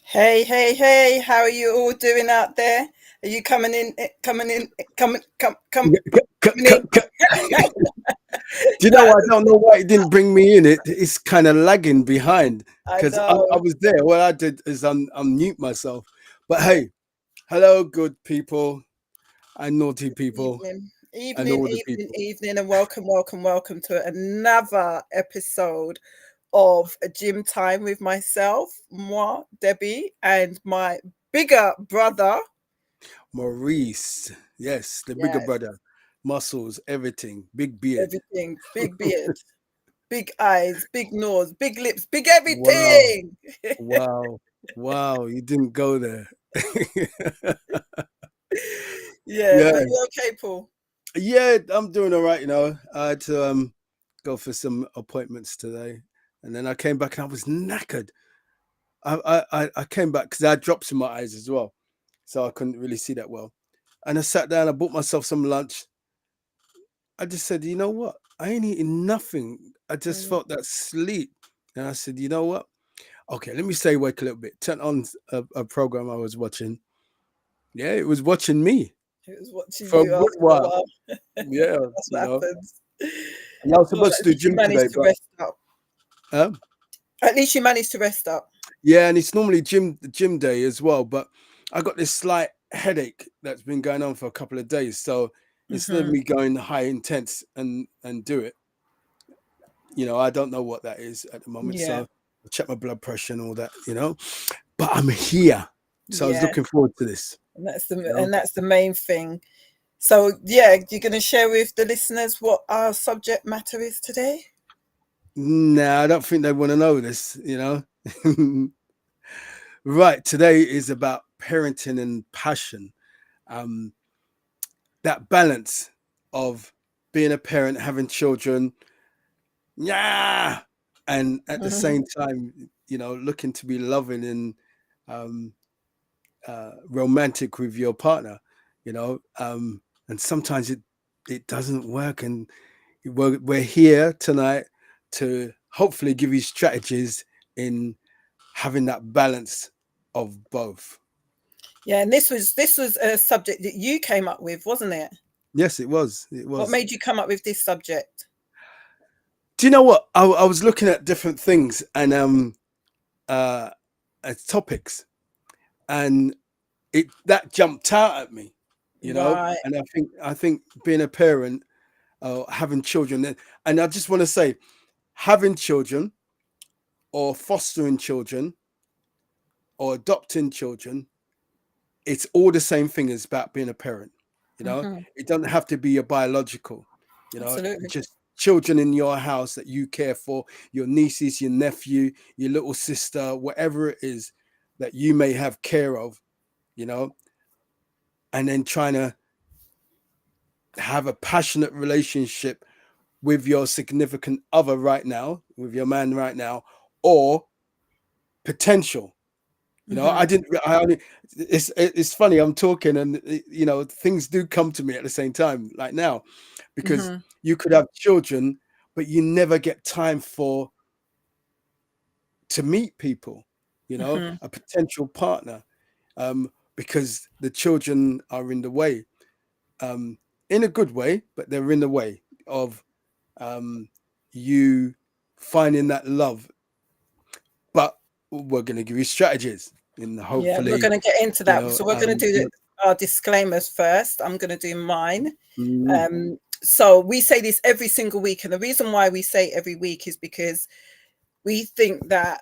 Hey, hey, hey, how are you all doing out there? Are you coming in, coming in, coming in? Do you know, I don't know why it didn't bring me in. It's kind of lagging behind I because I know. was there. What I did is unmute myself. But hey, hello, good people and naughty people Evening, and evening, all the evening, people. evening, and welcome, welcome, welcome to another episode of a gym time with myself, moi, Debbie, and my bigger brother. Maurice, yes, the bigger Yes, brother, muscles, everything, big beard. everything, big beard, big eyes, big nose, big lips, big Wow, everything. wow, wow, you didn't go there. Yeah, Yeah, but you okay, Paul? yeah, I'm doing all right. I had to go for some appointments today, and then I came back and I was knackered. I came back because I had drops in my eyes as well, so I couldn't really see that well. And I sat down. I bought myself some lunch. I just said, you know what? I ain't eating nothing. I just Mm. felt that sleep, and I said, you know what? Okay, let me stay awake a little bit. Turn on a program I was watching. Yeah, it was watching me He was watching for a you good after a while. while. Yeah, That's what happens. And I was Well, supposed at to do least you gym today, managed to but rest up. um, At least you managed to rest up. yeah, and it's normally gym day as well, but I got this slight headache that's been going on for a couple of days. So instead of Hmm. me going high intense and do it, I don't know what that is at the moment. Yeah, So I check my blood pressure and all that. But I'm here. So I was yeah, looking forward to this, you know. and that's the main thing. So yeah, you're going to share with the listeners what our subject matter is today. Nah, I don't think they want to know this. Right, today is about parenting and passion. Um, that balance of being a parent, having children, yeah, and at the same time, looking to be loving and um, romantic with your partner, you know, and sometimes it doesn't work, and we're here tonight to hopefully give you strategies in having that balance of both. Yeah, and this was a subject that you came up with, wasn't it? Yes, it was. It What was. made you come up with this subject? Do you know what? I was looking at different things and uh, topics, and it that jumped out at me. Right. And I think being a parent, having children, and I just want to say, having children or fostering children or adopting children, it's all the same thing as about being a parent. Hmm. It doesn't have to be your biological. Absolutely. Just children in your house that you care for, your nieces, your nephew, your little sister, whatever it is that you may have care of. You know, and then trying to have a passionate relationship with your significant other right now, with your man right now, or potential. I Hmm. didn't. I only. It's funny. I'm talking, and things do come to me at the same time, like now, because Hmm. you could have children, but you never get time to meet people. Hmm. A potential partner, because the children are in the way, um, in a good way, but they're in the way of um, you finding that love. But we're going to give you strategies, and Yeah, we're hopefully, going to get into you that. know, So we're going to um, do you our disclaimers first. I'm going to do mine. mm, So we say this every single week, and the reason why we say every week is because we think that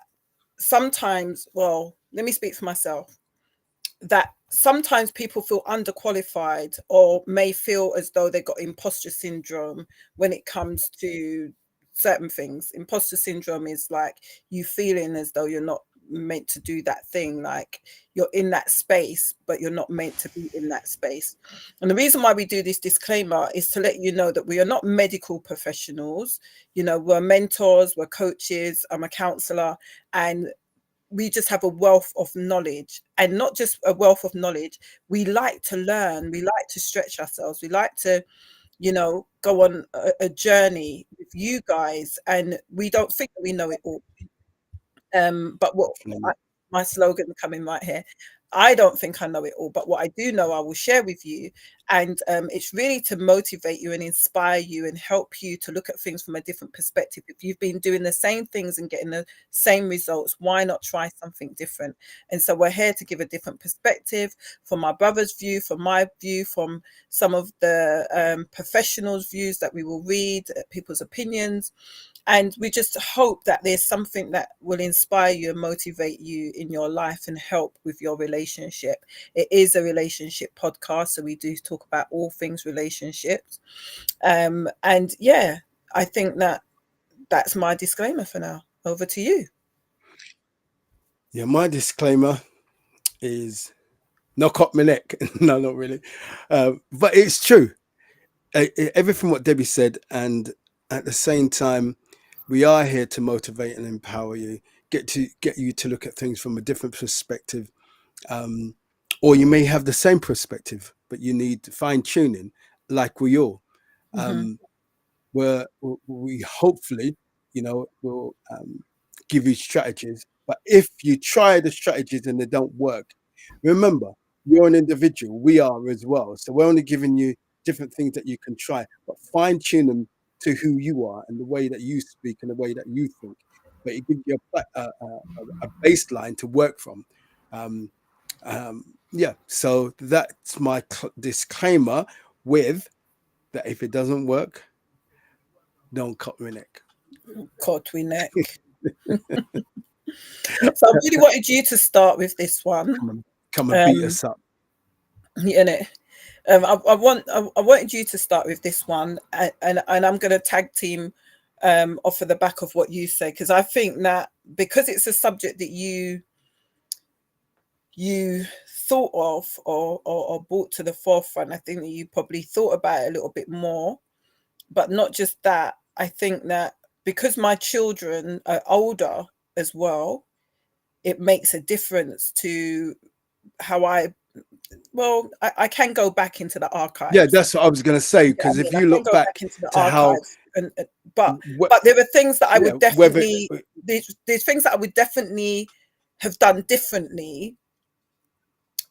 sometimes, well, let me speak for myself, that sometimes people feel underqualified or may feel as though they got imposter syndrome when it comes to certain things. Imposter syndrome is like you feeling as though you're not meant to do that thing, like you're in that space but you're not meant to be in that space. And the reason why we do this disclaimer is to let you know that we are not medical professionals. We're mentors, we're coaches, I'm a counselor, and we just have a wealth of knowledge, and not just a wealth of knowledge. We like to learn, we like to stretch ourselves, we like to go on a journey with you guys, and we don't think that we know it all. But what I, definitely. my slogan coming right here. I don't think I know it all, but what I do know, I will share with you. And it's really to motivate you and inspire you and help you to look at things from a different perspective. If you've been doing the same things and getting the same results, why not try something different? And so we're here to give a different perspective from my brother's view, from my view, from some of the professionals' views that we will read, people's opinions. And we just hope that there's something that will inspire you and motivate you in your life and help with your relationship. It is a relationship podcast, so we do talk about all things relationships. And yeah, I think that that's my disclaimer for now. Over to you. Yeah, my disclaimer is knock up my neck. No, not really. But it's true. Everything what Debbie said, and at the same time, we are here to motivate and empower you, get you to look at things from a different perspective, or you may have the same perspective, but you need fine tuning, like we all. Mm-hmm. Where we hopefully, will give you strategies. But if you try the strategies and they don't work, remember, you're an individual. We are as well. So we're only giving you different things that you can try, but fine tune them to who you are and the way that you speak and the way that you think. But it gives you a baseline to work from. Um, yeah. So that's my disclaimer with that. If it doesn't work, don't cut my neck. Caught we neck. So I really wanted you to start with this one. Come and beat us up. In it. I wanted you to start with this one, and I'm going to tag team off of the back of what you say, because I think that because it's a subject that you thought of or brought to the forefront, I think that you probably thought about it a little bit more. But not just that, I think that because my children are older as well, it makes a difference to how I can go back into the archives. Yeah, that's what I was going to say. Because if I you can look go back back into the to how, archives, but there are things that I would whether definitely there's things that I would definitely have done differently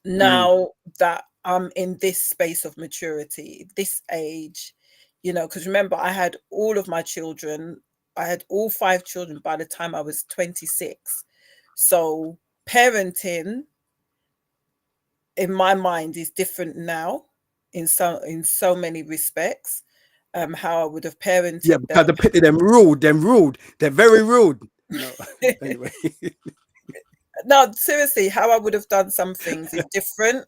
now that I'm in this space of maturity, this age, because remember, I had all of my children, I had all 5 children by the time I was 26. So parenting in my mind is different now in so many respects. How I would have parented because the pity them rude, they're very rude. Anyway. No, seriously, how I would have done some things is different.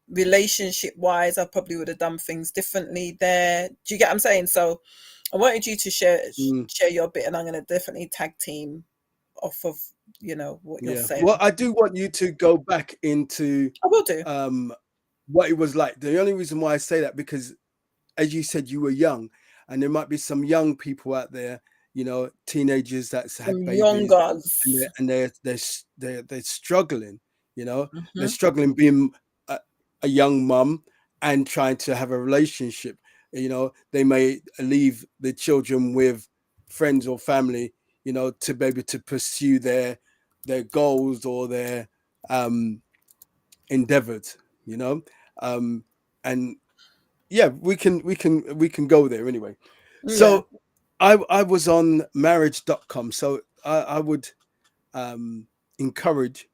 Relationship wise, I probably would have done things differently there. Do you get what I'm saying? So I wanted you to share your bit, and I'm going to definitely tag team off of what you're saying. Well, I do want you to go back into I will do. what it was like. The only reason why I say that, because as you said, you were young, and there might be some young people out there, teenagers that's had babies, and they're struggling. They're struggling being a young mum and trying to have a relationship. They may leave the children with friends or family, to be able to pursue their goals or their endeavors. And yeah, we can go there anyway. So I was on marriage.com. So I would encourage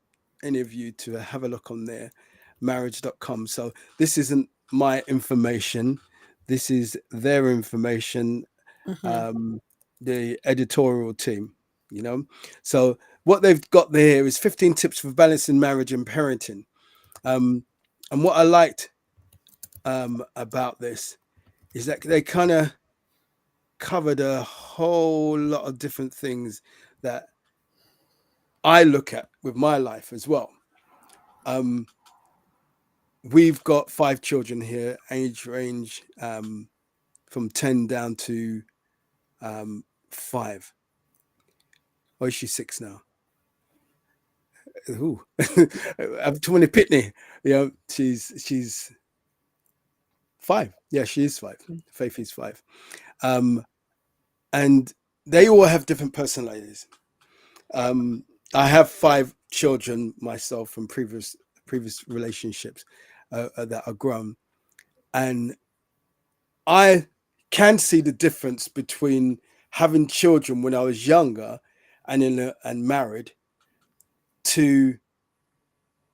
any of you to have a look on there, marriage.com. So this isn't my information. This is their information, the editorial team, So what they've got there is 15 tips for balancing marriage and parenting. And what I liked about this is that they kind of covered a whole lot of different things that I look at with my life as well. We've got 5 children here, age range from 10 down to 5. Oh, she's 6 now. Ooh. I'm 20 Pitney. She's 5. Yeah, she is 5. Faith is 5. And they all have different personalities. I have 5 children myself from previous relationships that are grown, and I can see the difference between having children when I was younger and married to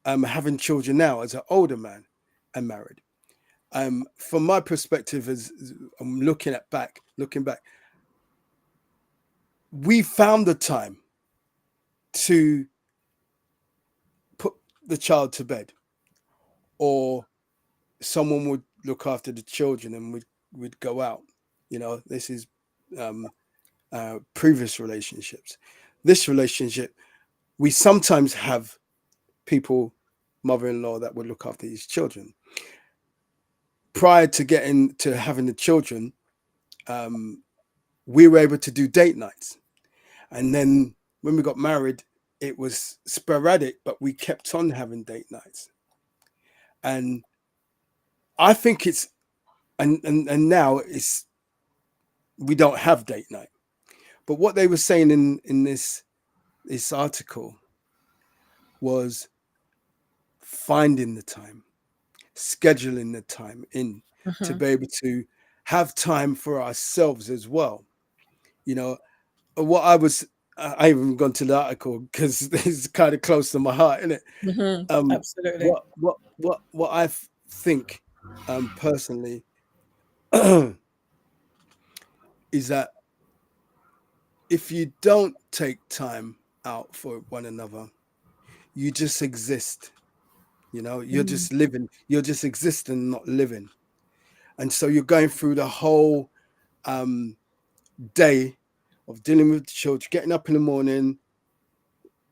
having children now as an older man and married. From my perspective, as I'm looking back, we found the time to put the child to bed, or someone would look after the children, and we'd go out. This is um, previous relationships. This relationship, we sometimes have people, mother-in-law, that would look after these children. Prior to getting to having the children, we were able to do date nights. And then when we got married, it was sporadic, but we kept on having date nights. And I think it's and now it's we don't have date night. But what they were saying in this article was finding the time, scheduling the time in to be able to have time for ourselves as well. What I haven't gone to the article because it's kind of close to my heart, isn't it? Absolutely. What I think personally is that if you don't take time out for one another, you just exist. You're just living. You're just existing, not living. And so you're going through the whole day of dealing with the children, getting up in the morning,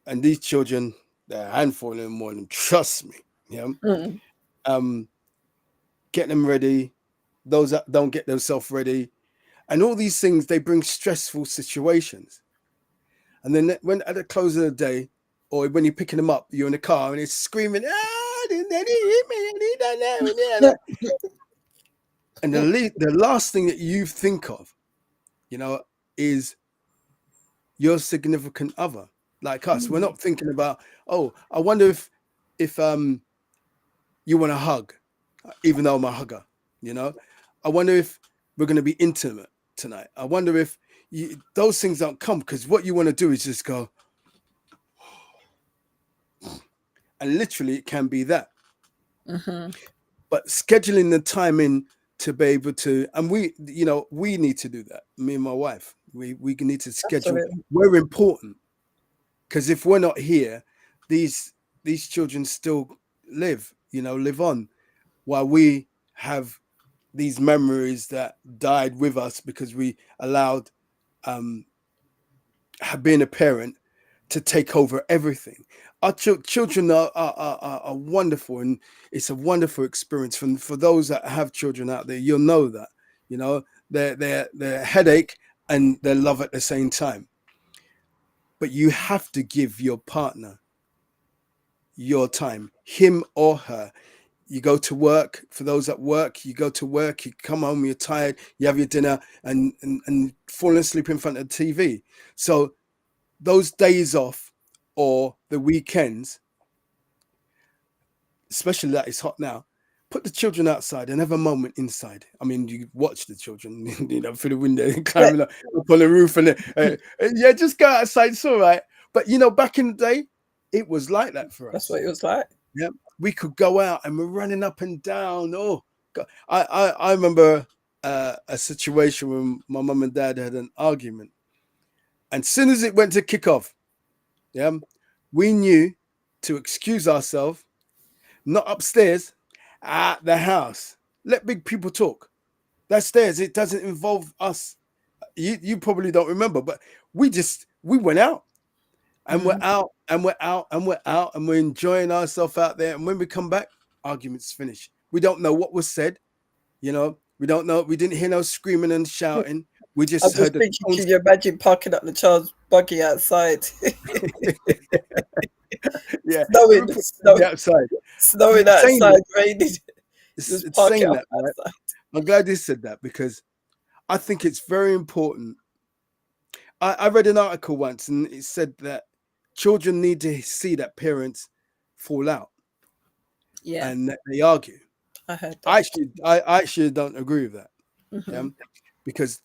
and these children, they're a handful in the morning. Trust me. Get them ready. Those that don't get themselves ready, and all these things, they bring stressful situations. And then when at the close of the day, or when you're picking them up, you're in the car and it's screaming, and the last thing that you think of, is your significant other. Like us, we're not thinking about, oh, I wonder if you want a hug, even though I'm a hugger. I wonder if we're going to be intimate tonight. I wonder if those things don't come, because what you want to do is just go, and literally it can be that. But scheduling the time in to be able to, and we need to do that. Me and my wife, we need to schedule. Absolutely. We're important, because if we're not here, these children still live on, while we have these memories that died with us because we allowed being a parent to take over everything. Our children are wonderful, and it's a wonderful experience. For those that have children out there, you'll know that they're headache and they're love at the same time. But you have to give your partner your time, him or her. You go to work. For those that work, you go to work, you come home, you're tired, you have your dinner, and fall asleep in front of the TV. So those days off, or the weekends, especially that it's hot now, put the children outside and have a moment inside. I mean, you watch the children, through the window, climbing up on the roof, and yeah, just go outside. It's all right. But back in the day, it was like that for us. That's what it was like. Yeah, we could go out and we're running up and down. Oh, God. I remember a situation when my mum and dad had an argument, and as soon as it went to kick off, we knew to excuse ourselves, not upstairs, at the house. Let big people talk. That's stairs. It doesn't involve us. You probably don't remember, but we went out. And we're out, and we're out, and we're out, and we're enjoying ourselves out there. And when we come back, arguments finish. We don't know what was said. We don't know. We didn't hear no screaming and shouting. We just I was heard thinking, can you imagine parking up the child's buggy outside? Yeah, snowing outside. outside, raining. It's saying that, right? I'm glad you said that, because I think it's very important. I read an article once, and it said that children need to see that parents fall out Yeah, and that they argue. I heard I that. actually, I actually don't agree with that. Yeah, Hmm. because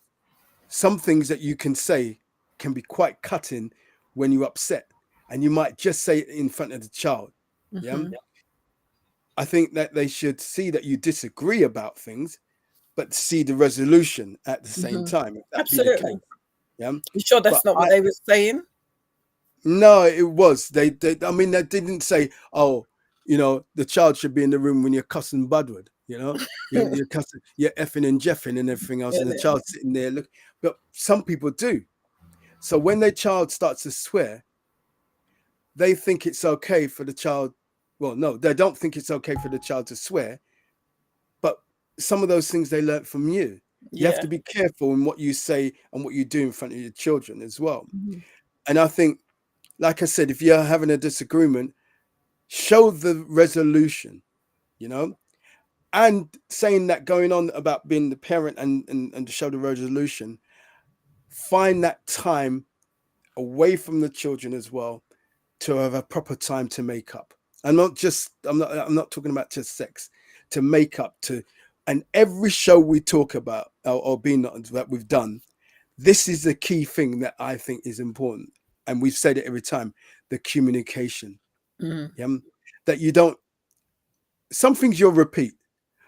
some things that you can say can be quite cutting when you're upset, and you might just say it in front of the child. Yeah, Hmm. I think that they should see that you disagree about things, but see the resolution at the same Hmm. time, if that be the case. Absolutely. Yeah, You sure but that's not what I they were saying? no, it was they. I mean, they didn't say, oh, the child should be in the room when you're cussing Budward. You're cussing, you're effing and jeffing and everything else, and the Yeah. child's sitting there. Look, but some people do. So when their child starts to swear, they think it's okay for the child. Well, no, they don't think it's okay for the child to swear. But some of those things they learnt from you. You have Yeah. to be careful in what you say and what you do in front of your children as well. Hmm. And I think, like I said, if you're having a disagreement, show the resolution, you know, and saying that going on about being the parent and to show the resolution, find that time away from the children as well to have a proper time to make up. I'm not talking about just sex, to make up to. And every show we talk about or being that we've done, this is the key thing that I think is important. And we've said it every time, the communication. Mm. Yeah. That you don't, some things you'll repeat,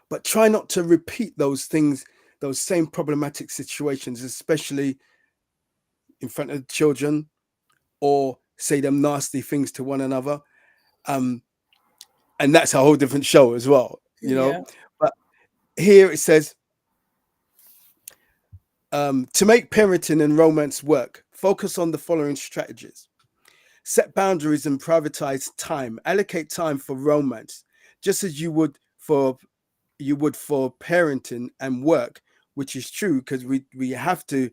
but try not to repeat those things, those same problematic situations, especially in front of children, or say them nasty things to one another. Um, and that's a whole different show as well. Yeah. But here it says, to make parenting and romance work, focus on the following strategies. Set boundaries and privatize time. Allocate time for romance, just as you would for parenting and work, which is true because we have to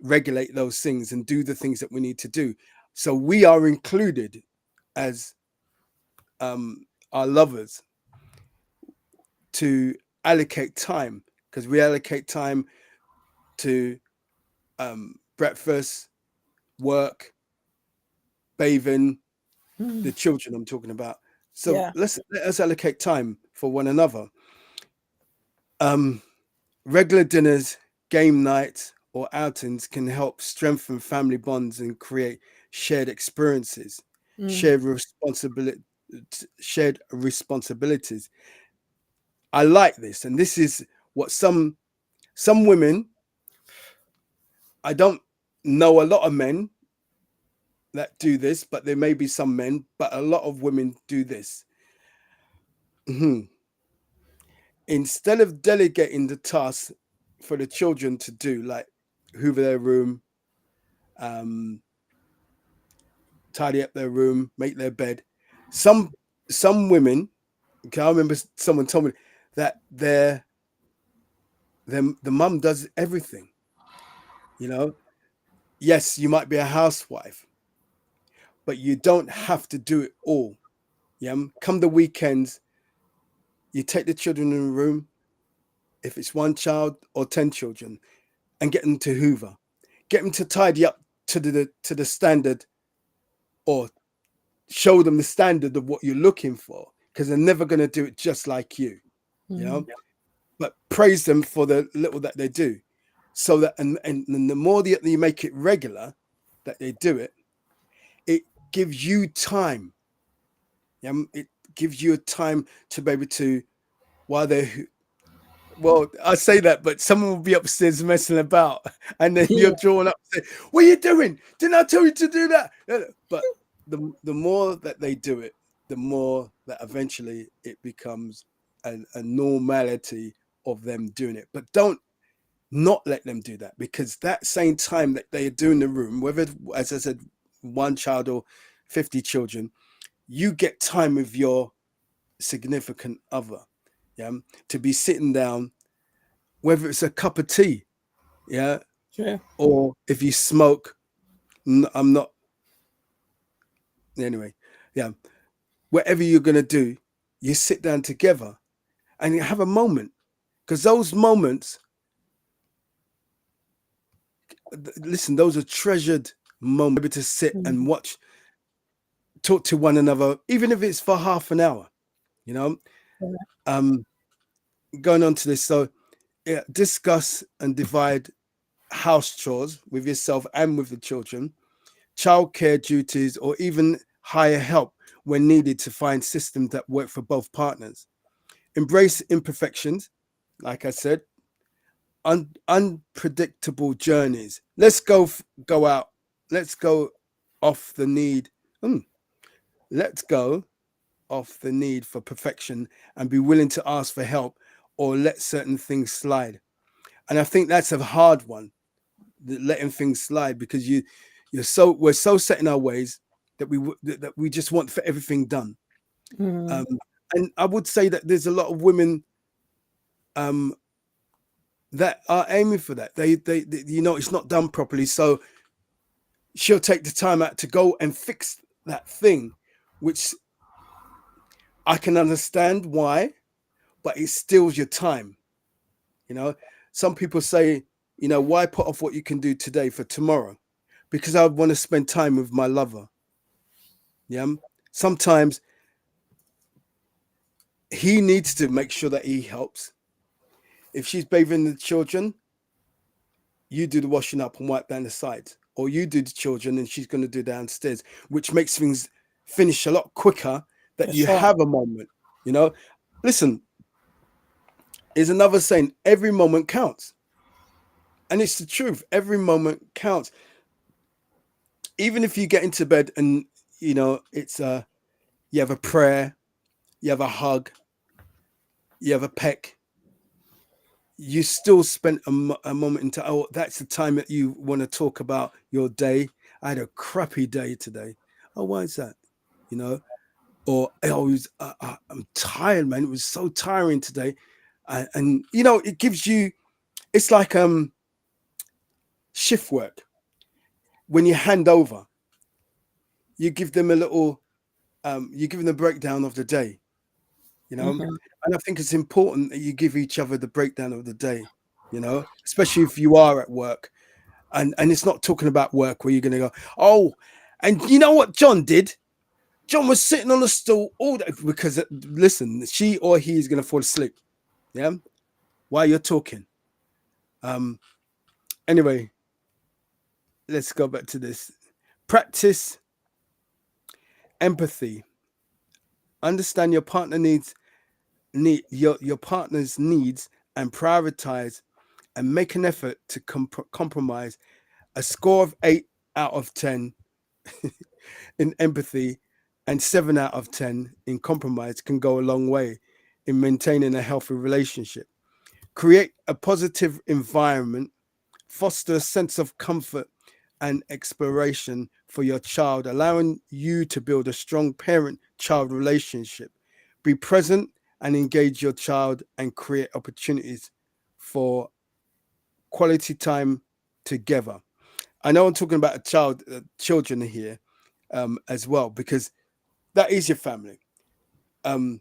regulate those things and do the things that we need to do. So we are included as our lovers to allocate time, because we allocate time to breakfast, work, bathing, Mm. the children I'm talking about. So Yeah. let us allocate time for one another. Um, Regular dinners, game nights, or outings can help strengthen family bonds and create shared experiences, Mm. shared responsibility, shared responsibilities. I like this, and this is what some women. I don't know a lot of men that do this, but there may be some men, but a lot of women do this. Mhm. Instead of delegating the tasks for the children to do, like hoover their room, um, tidy up their room, make their bed. Some some women, okay, I remember someone told me that the mum does everything. You know, yes, you might be a housewife, but you don't have to do it all. Yeah, come the weekends, you take the children in the room, if it's one child or 10 children, and get them to hoover, get them to tidy up to the standard, or show them the standard of what you're looking for, because they're never going to do it just like you. You Mm. know, but praise them for the little that they do, so that and the more that you make it regular that they do it, it gives you time. Yeah, it gives you a time to be able to, while they, well, I say that, but someone will be upstairs messing about, and then you're Yeah. drawn up and say, what are you doing? Didn't I tell you to do that? But the more that they do it, the more that eventually it becomes a normality of them doing it. But don't not let them do that, because that same time that they are doing the room, whether, as I said, one child or 50 children, you get time with your significant other. Yeah, to be sitting down, whether it's a cup of tea, yeah, True. or if you smoke. I'm not, anyway. Yeah, whatever you're gonna do, you sit down together and you have a moment, because those moments, listen, those are treasured moments to sit and Mm. watch talk to one another, even if it's for half an hour, you know. Yeah. Um, going on to this, so yeah, discuss and divide house chores with yourself and with the children, childcare duties, or even hire help when needed to find systems that work for both partners. Embrace imperfections, like I said, unpredictable journeys. Let's go out. Let's go off the need. Let's go off the need for perfection and be willing to ask for help or let certain things slide. And I think that's a hard one, letting things slide, because we're so set in our ways that that we just want for everything done. Mm. Um, and I would say that there's a lot of women um, that are aiming for that. They it's not done properly, so she'll take the time out to go and fix that thing, which I can understand why, but it steals your time. You know, some people say, why put off what you can do today for tomorrow? Because I want to spend time with my lover. Yeah. Sometimes he needs to make sure that he helps. If she's bathing the children, you do the washing up and wipe down the sides, or you do the children and she's going to do downstairs, which makes things finish a lot quicker. That For you sure. have a moment. Listen, is another saying: every moment counts, and it's the truth. Every moment counts. Even if you get into bed and it's you have a prayer, you have a hug, you have a peck, you still spent a moment into, oh, that's the time that you want to talk about your day. I had a crappy day today. Oh, why is that? You know, or I'm tired, man. It was so tiring today. And it gives you, it's like shift work. When you hand over, you give them a little, you give them the breakdown of the day, Hmm. and I think it's important that you give each other the breakdown of the day, especially if you are at work. And it's not talking about work where you're going to go, oh, and you know what John did? John was sitting on the stool all day because, listen, she or he is going to fall asleep. Yeah. While you're talking. Um, anyway, let's go back to this. Practice empathy. Understand your your partner's needs and prioritize and make an effort to compromise. A score of 8 out of 10 in empathy and 7 out of 10 in compromise can go a long way in maintaining a healthy relationship. Create a positive environment, foster a sense of comfort and exploration for your child, allowing you to build a strong parent child relationship. Be present and engage your child and create opportunities for quality time together. I know I'm talking about children here as well, because that is your family. Um,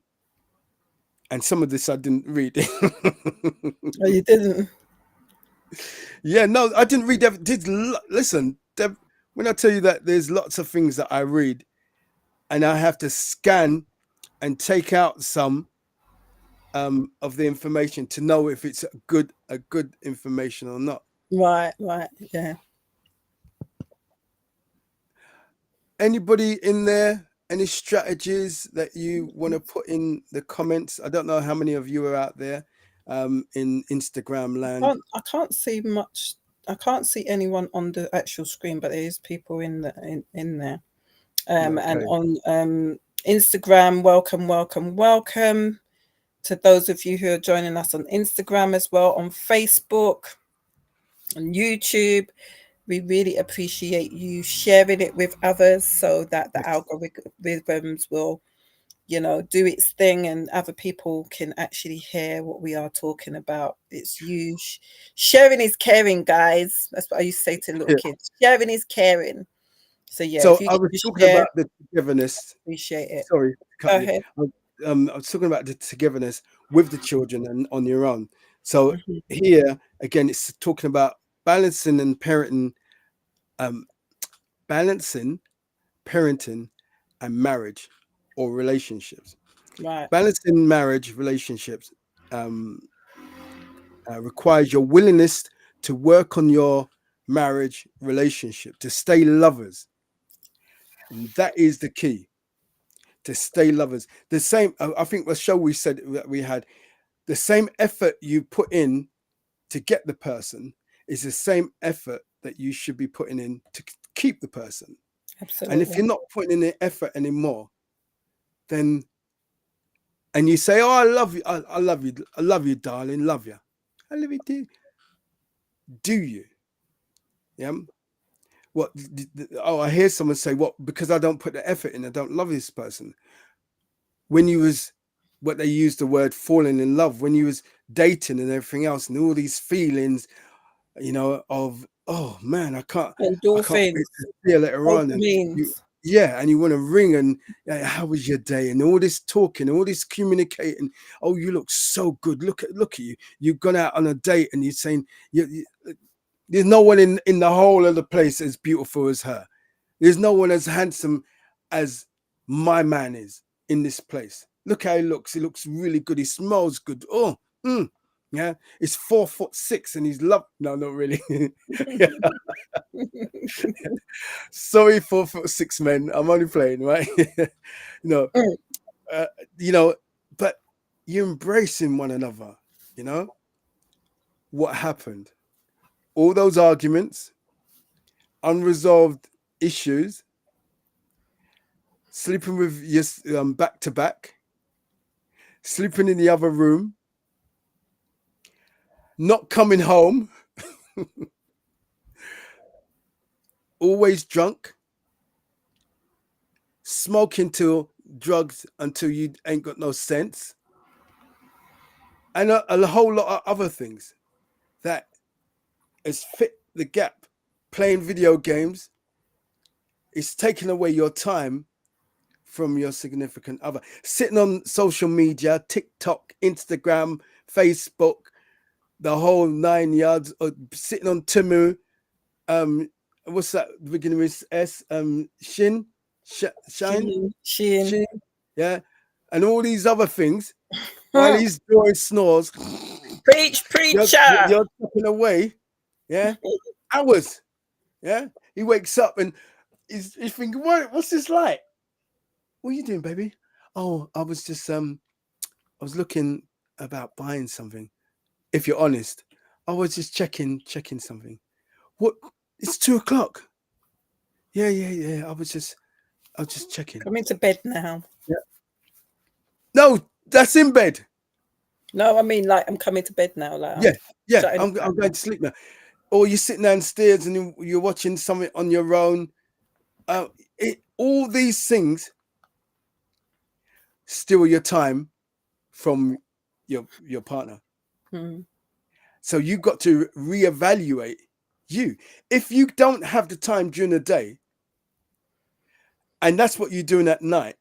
and some of this I didn't read. Oh, you didn't? Yeah, no, I didn't read. Listen, when I tell you that there's lots of things that I read, and I have to scan and take out some of the information to know if it's a good information or not. Right, right. Yeah. Anybody in there? Any strategies that you want to put in the comments? I don't know how many of you are out there in Instagram land. I can't see much. I can't see anyone on the actual screen, but there is people in there. And Okay. on Instagram, welcome, welcome, welcome to those of you who are joining us on Instagram as well, on Facebook, on YouTube. We really appreciate you sharing it with others so that the Yes. algorithms will, do its thing and other people can actually hear what we are talking about. It's you. Sharing is caring, guys. That's what I used to say to little Yeah. kids. Sharing is caring. So, yeah, if So you I get was to talking share, about the togetherness. appreciate it. Sorry to cut Go you. ahead. I was talking about the togetherness with the children and on your own. So Mhm. here again, it's talking about balancing and parenting, um, balancing parenting and marriage or relationships. Right. Balancing marriage relationships um, requires your willingness to work on your marriage relationship, to stay lovers. And that is the key, to stay lovers. The same, I think the show we said that we had, the same effort you put in to get the person is the same effort that you should be putting in to keep the person. And if Absolutely. you're not putting in the effort anymore, then, and you say, "Oh, I love you, I love you, I love you, darling, love you," I love you too. Do you? Yeah. What? Oh, I hear someone say, "What? Because I don't put the effort in, I don't love this person." When you was, what they use the word falling in love, when you was dating and everything else, and all these feelings, of, oh man, I can't wait Endorphins, to see you later on, and you, dopamines. yeah, and you want to ring and, yeah, how was your day, and all this talking, all this communicating. Oh, you look so good. Look at you. You've gone out on a date, and you're saying there's no one in the whole of the place as beautiful as her. There's no one as handsome as my man is in this place. Look how he looks. He looks really good. He smells good. Oh, yeah. He's 4'6" and he's love. No, not really. Yeah. Sorry, 4'6" men. I'm only playing, right? no, Mm. uh, you know, but you're embracing one another. You know what happened? All those arguments, unresolved issues, sleeping with your back to back, sleeping in the other room, not coming home, always drunk, smoking till drugs until you ain't got no sense, and a whole lot of other things that has fit the gap. Playing video games is taking away your time from your significant other. Sitting on social media, TikTok, Instagram, Facebook, the whole 9 yards, or sitting on Timu, what's that beginning with S? Shine, Shin. Shin, yeah, and all these other things. While he's drawing snores, Preach, you're, preacher. you're tapping away, yeah, hours, yeah. He wakes up and he's thinking, what's this like? What are you doing, baby? Oh, I was just I was looking about buying something. If you're honest, I was just checking something. What? It's 2 o'clock. Yeah. I was just checking. Coming to bed now. Yeah. No, that's in bed. No, I mean like I'm coming to bed now. Like I'm Yeah. shutting I'm it down. going to sleep now. Or you're sitting downstairs and you're watching something on your own. All these things steal your time from your partner. Mm. So you've got to reevaluate you. If you don't have the time during the day, and that's what you're doing at night,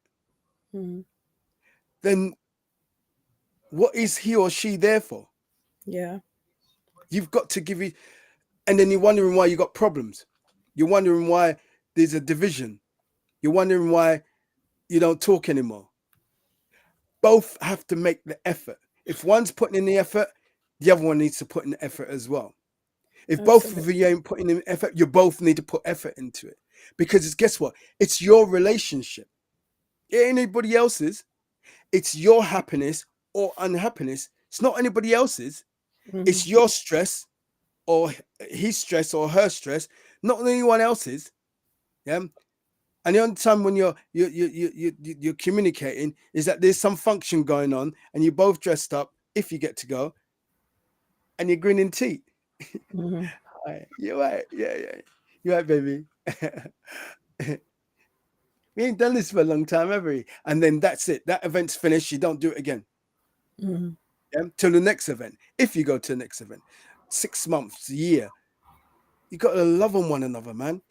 Mm. then what is he or she there for? Yeah. You've got to give it, and then you're wondering why you got problems. You're wondering why there's a division. You're wondering why you don't talk anymore. Both have to make the effort. If one's putting in the effort, the other one needs to put in the effort as well. If both of Absolutely. you ain't putting in effort, you both need to put effort into it. Because guess what? It's your relationship. It ain't anybody else's. It's your happiness or unhappiness. It's not anybody else's. Mm. It's your stress or his stress or her stress, not anyone else's. Yeah. And the only time when you're communicating is that there's some function going on and you're both dressed up, if you get to go, and you're grinning teeth. Mm. Hi, you're right. Yeah. You're right, baby. We ain't done this for a long time, have we? And then that's it. That event's finished. You don't do it again. Mm. Yeah. Till the next event. If you go to the next event, 6 months, a year, you got to love on one another, man.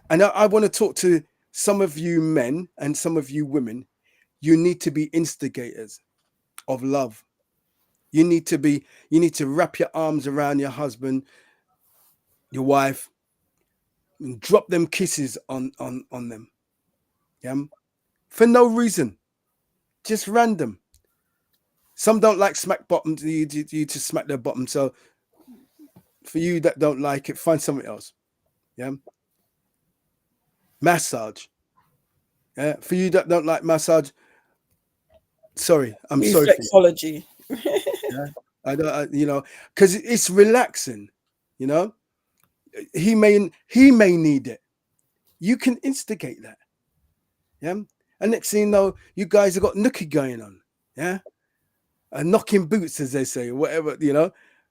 And I want to talk to some of you men and some of you women. You need to be instigators of love. You need to wrap your arms around your husband, your wife, and drop them kisses on them. Yeah. for no reason, just random. Some don't like smack bottoms, you to smack their bottom. So for you that don't like it, find something else. Yeah. Massage. Yeah. For you that don't like massage, sorry, I'm sorry for you. Reflexology. Yeah. Because it's relaxing. You know, he may need it. You can instigate that. Yeah. And next thing you know, you guys have got nookie going on. Yeah. And knocking boots, as they say, whatever,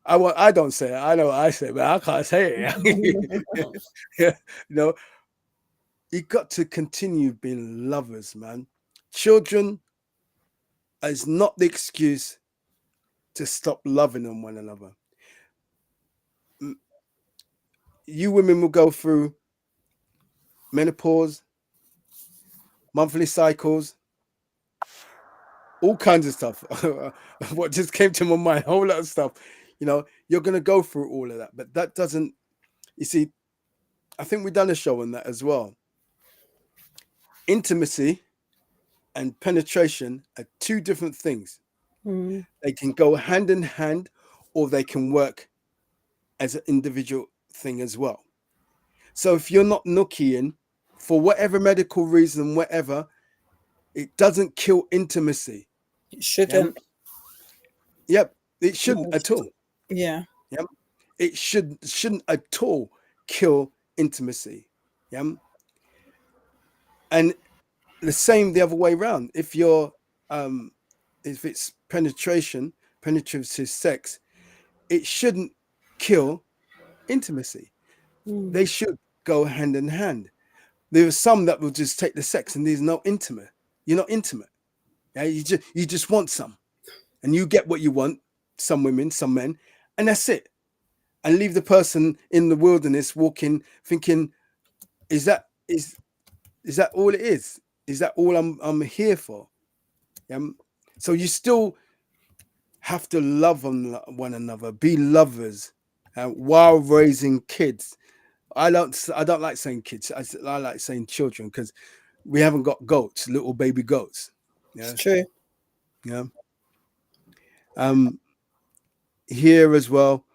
I don't say it. I know what I say, but I can't say it. Yeah. You know, you got to continue being lovers, man. Children is not the excuse to stop loving on one another. You women will go through menopause, monthly cycles, all kinds of stuff. What just came to my mind, a whole lot of stuff. You're going to go through all of that, but that doesn't, you see, I think we've done a show on that as well. Intimacy and penetration are two different things. Mm. They can go hand in hand, or they can work as an individual thing as well. So if you're not nookieing for whatever medical reason, whatever, it doesn't kill intimacy. It Yeah. shouldn't. Yep. It shouldn't No. at all. Yeah. Yep. It shouldn't at all kill intimacy. Yeah. And the same the other way around. If it's penetrative sex, it shouldn't kill intimacy. Mm. They should go hand in hand. There are some that will just take the sex and there's no intimate. You're not intimate. Yeah, you just want some, and you get what you want. Some women, some men, and that's it. And leave the person in the wilderness walking, thinking, is that all it is? Is that all I'm here for? So you still have to love one another, be lovers, while raising kids. I don't like saying kids. I like saying children, because we haven't got goats, little baby goats. It's Yeah, true. yeah. Here as well,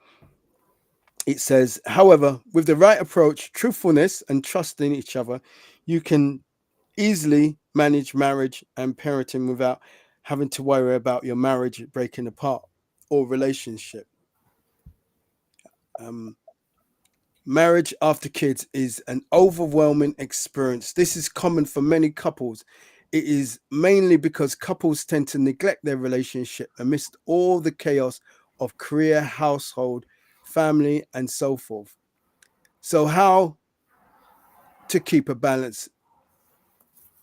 it says, however, with the right approach, truthfulness, and trust in each other, you can easily manage marriage and parenting without having to worry about your marriage breaking apart or relationship. Marriage after kids is an overwhelming experience. This is common for many couples. It is mainly because couples tend to neglect their relationship amidst all the chaos of career, household, family, and so forth. So, how to keep a balance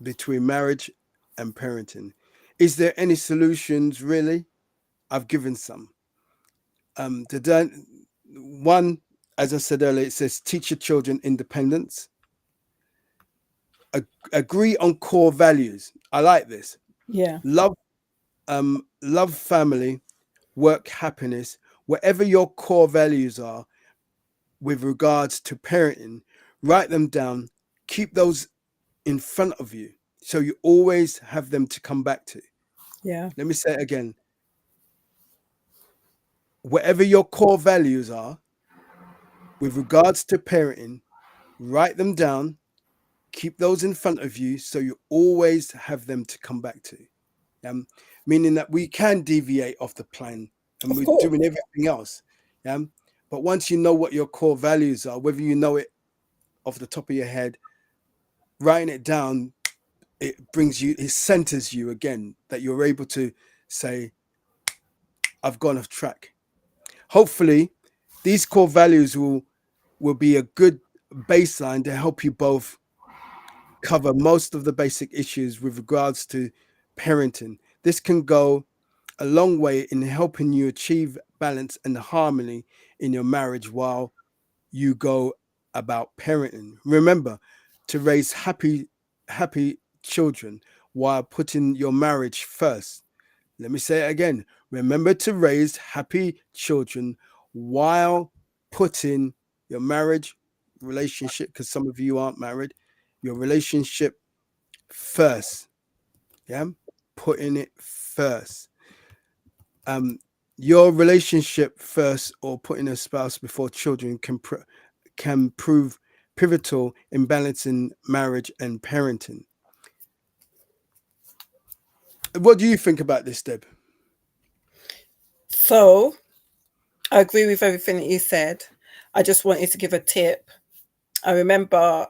between marriage and parenting? Is there any solutions, really? I've given some. One, as I said earlier, it says teach your children independence. Agree on core values. I like this. Yeah. Love family, work, happiness. Whatever your core values are with regards to parenting, write them down. Keep those in front of you, so you always have them to come back to. Yeah. Let me say it again. Whatever your core values are with regards to parenting, write them down. Keep those in front of you, so you always have them to come back to. Meaning that we can deviate off the plan and Of we're course. doing everything else. But once you know what your core values are, whether you know it off the top of your head, writing it down, it centers you again, that you're able to say, I've gone off track. Hopefully, these core values will be a good baseline to help you both cover most of the basic issues with regards to parenting. This can go a long way in helping you achieve balance and harmony in your marriage while you go about parenting. Remember to raise happy children while putting your marriage first. Let me say it again. Remember to raise happy children while putting your marriage relationship, because some of you aren't married, your relationship first. Yeah, putting it first. Um, your relationship first, or putting a spouse before children, can prove pivotal in balancing marriage and parenting. What do you think about this, Deb? So I agree with everything that you said. I just wanted to give a tip. I remember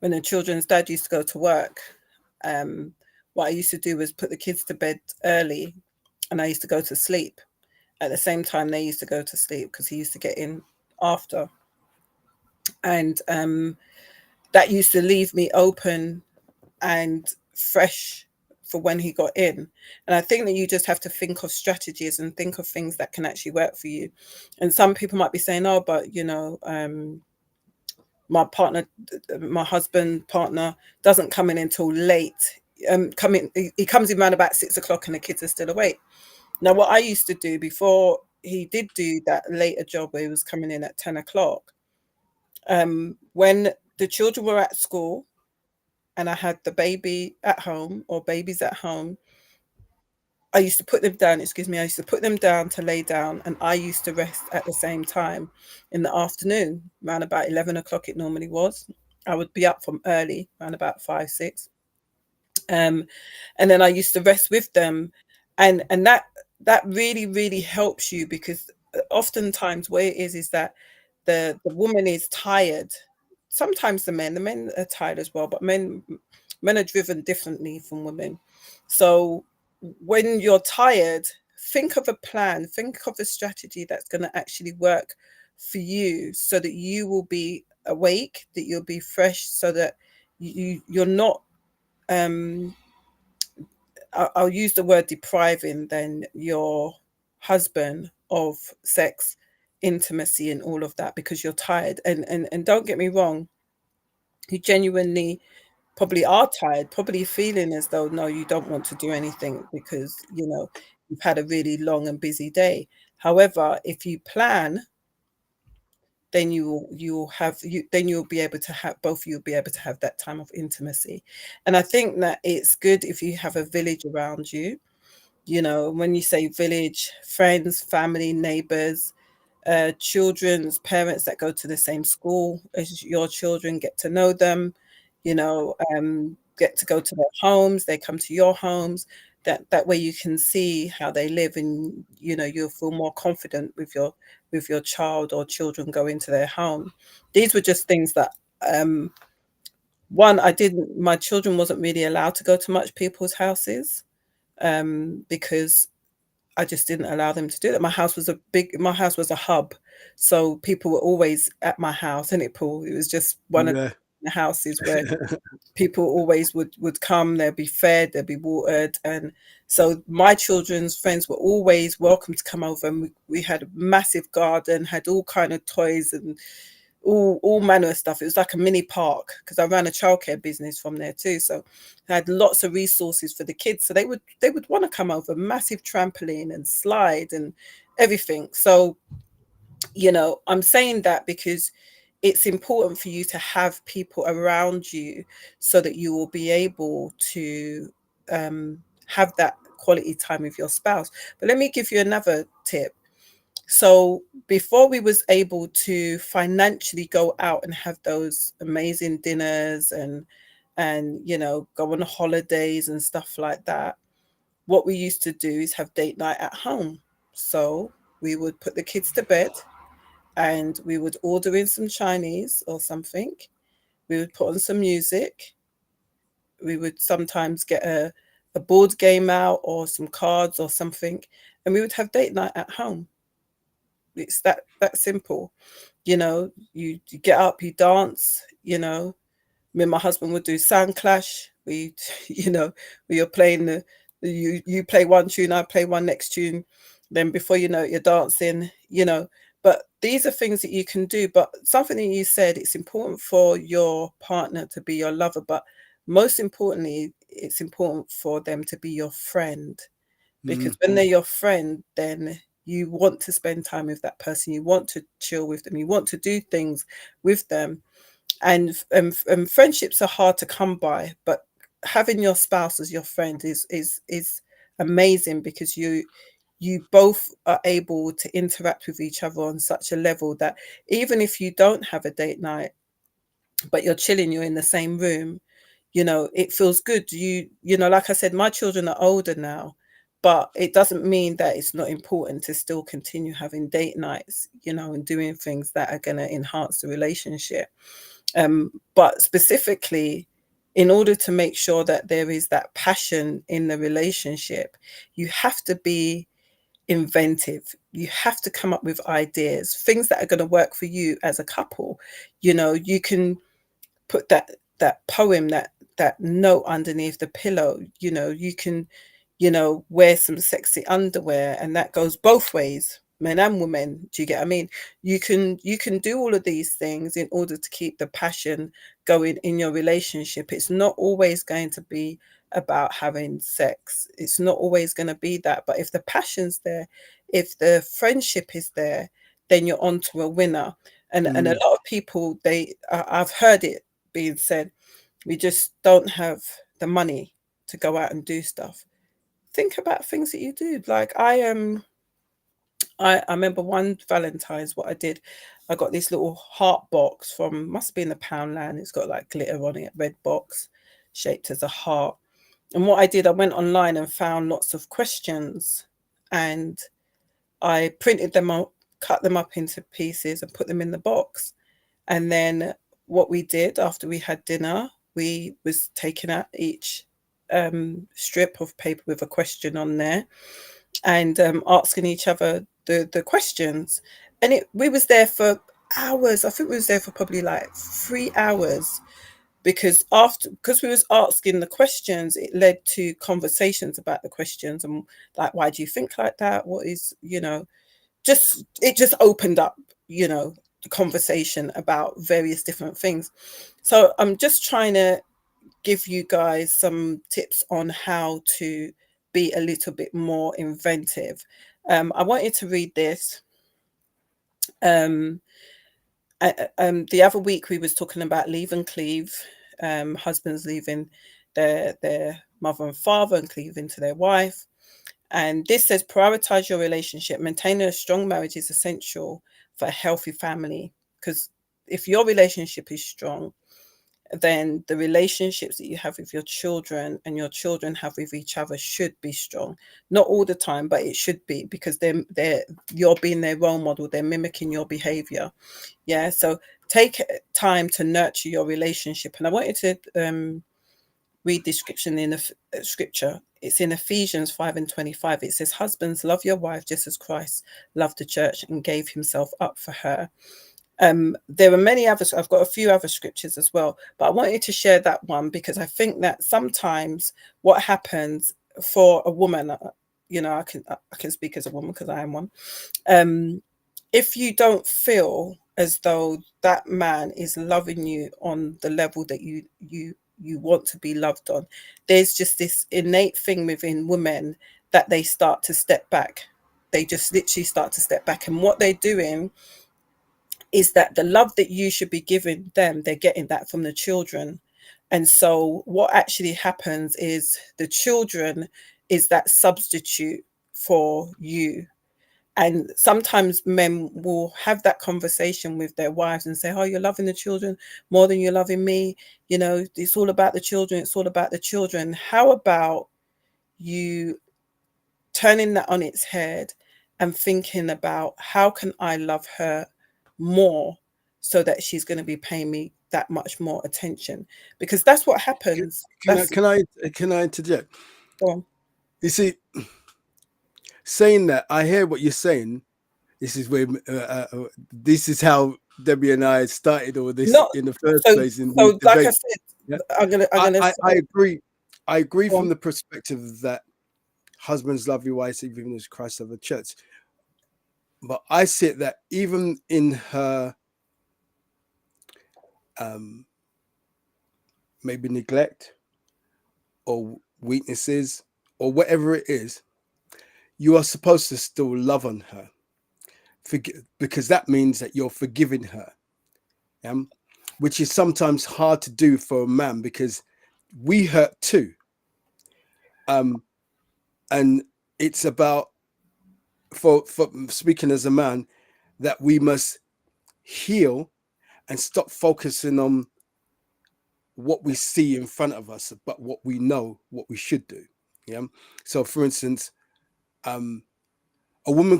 when the children's dad used to go to work, um, what I used to do was put the kids to bed early and I used to go to sleep at the same time they used to go to sleep because he used to get in after. And that used to leave me open and fresh for when he got in. And I think that you just have to think of strategies and think of things that can actually work for you. And some people might be saying, oh, but my partner, my husband partner doesn't come in until late. He comes in around about 6 o'clock and the kids are still awake. Now, what I used to do before he did do that later job where he was coming in at 10 o'clock, when the children were at school and I had the baby at home or babies at home, I used to put them down, excuse me, I used to put them down to lay down and I used to rest at the same time in the afternoon, around about 11 o'clock it normally was. I would be up from early, around about 5, 6. Um, and then I used to rest with them. And that really, really helps you because oftentimes what it is that the woman is tired. Sometimes the men are tired as well, but men are driven differently from women. So when you're tired, think of a plan, think of a strategy that's going to actually work for you so that you will be awake, that you'll be fresh, so that you're not um I'll use the word depriving then your husband of sex, intimacy, and all of that because you're tired. And don't get me wrong, you genuinely probably are tired, probably feeling as though no, you don't want to do anything because you've had a really long and busy day. However, if you plan, then you'll have you then you'll be able to have both you'll be able to have that time of intimacy. And I think that it's good if you have a village around you. When you say village, friends, family, neighbors, children's parents that go to the same school as your children, get to know them, get to go to their homes, they come to your homes. That way you can see how they live, and you'll feel more confident with your child or children going to their home. These were just things that one, I didn't my children wasn't really allowed to go to much people's houses because I just didn't allow them to do that. My house was a hub. So people were always at my house, and it was just one of Yeah. the houses where people always would come, they'd be fed, they'd be watered. And so my children's friends were always welcome to come over, and we had a massive garden, had all kind of toys and all manner of stuff. It was like a mini park because I ran a childcare business from there too. So I had lots of resources for the kids. So they would want to come over, massive trampoline and slide and everything. So, I'm saying that because it's important for you to have people around you so that you will be able to have that quality time with your spouse. But let me give you another tip. So before we was able to financially go out and have those amazing dinners and go on holidays and stuff like that, what we used to do is have date night at home. So we would put the kids to bed and we would order in some Chinese or something. We would put on some music. We would sometimes get a board game out or some cards or something, and we would have date night at home. It's that simple. You get up, you dance. Me and my husband would do sound clash. We we are playing you play one tune, I play one next tune, then before you know it, you're dancing. But these are things that you can do. But something that you said, it's important for your partner to be your lover, but most importantly, it's important for them to be your friend, because Mm. when they're your friend, then you want to spend time with that person, you want to chill with them, you want to do things with them. And friendships are hard to come by, but having your spouse as your friend is amazing, because you both are able to interact with each other on such a level that even if you don't have a date night, but you're chilling, you're in the same room, you know, it feels good. You know, like I said, my children are older now, but it doesn't mean that it's not important to still continue having date nights, you know, and doing things that are going to enhance the relationship. But specifically, in order to make sure that there is that passion in the relationship, you have to be inventive. You have to come up with ideas, things that are going to work for you as a couple. You know, you can put that poem, that note underneath the pillow. You know, you can, you know, wear some sexy underwear, and that goes both ways, men and women. Do you get what I mean? You can do all of these things in order to keep the passion going in your relationship. It's not always going to be about having sex. It's not always going to be that. But if the passion's there, if the friendship is there, then you're on to a winner. And a lot of people, I've heard it being said, we just don't have the money to go out and do stuff. Think about things that you do. Like I remember one Valentine's, what I did, I got this little heart box from, must be in the Poundland. It's got like glitter on it, red box shaped as a heart. And what I did, I went online and found lots of questions, and I printed them out, cut them up into pieces and put them in the box. And then what we did after we had dinner, we was taking out each strip of paper with a question on there, and asking each other the questions. And we was there for hours. I think we was there for probably like 3 hours, because we was asking the questions, it led to conversations about the questions, and like, why do you think like that? What is, you know, just it just opened up, you know, the conversation about various different things. So I'm just trying to give you guys some tips on how to be a little bit more inventive. I wanted to read this. Um, the other week we was talking about leave and cleave, husbands leaving their mother and father and cleaving to their wife. And this says, prioritize your relationship. Maintaining a strong marriage is essential for a healthy family. Because if your relationship is strong, then the relationships that you have with your children and your children have with each other should be strong. Not all the time, but it should be, because they're you're being their role model. They're mimicking your behavior. Yeah. So take time to nurture your relationship. And I wanted to read the description in the scripture. It's in Ephesians 5:25. It says, husbands, love your wife just as Christ loved the church and gave himself up for her. There are many others. I've got a few other scriptures as well, but I wanted to share that one because I think that sometimes what happens for a woman, you know, I can speak as a woman because I am one. If you don't feel as though that man is loving you on the level that you want to be loved on, there's just this innate thing within women that they start to step back. They just literally start to step back, and what they're doing is that the love that you should be giving them, they're getting that from the children. And so what actually happens is the children is that substitute for you. And sometimes men will have that conversation with their wives and say, oh, you're loving the children more than you're loving me. You know, it's all about the children. It's all about the children. How about you turning that on its head and thinking about, how can I love her more so that she's going to be paying me that much more attention? Because that's what happens. That's Can I interject? well, You see, saying that, I hear what you're saying. This is where this is how Debbie and I started all this not in the first so. place in these So, like I debates. said, Yeah, I'm gonna I agree. I agree go from on. the perspective that husbands love your wives even as Christ loved the church. But I see it that even in her maybe neglect or weaknesses or whatever it is, you are supposed to still love on her, because that means that you're forgiving her, which is sometimes hard to do for a man, because we hurt too. And it's about, for speaking as a man, that we must heal and stop focusing on what we see in front of us, but what we know, what we should do. Yeah. So, for instance, a woman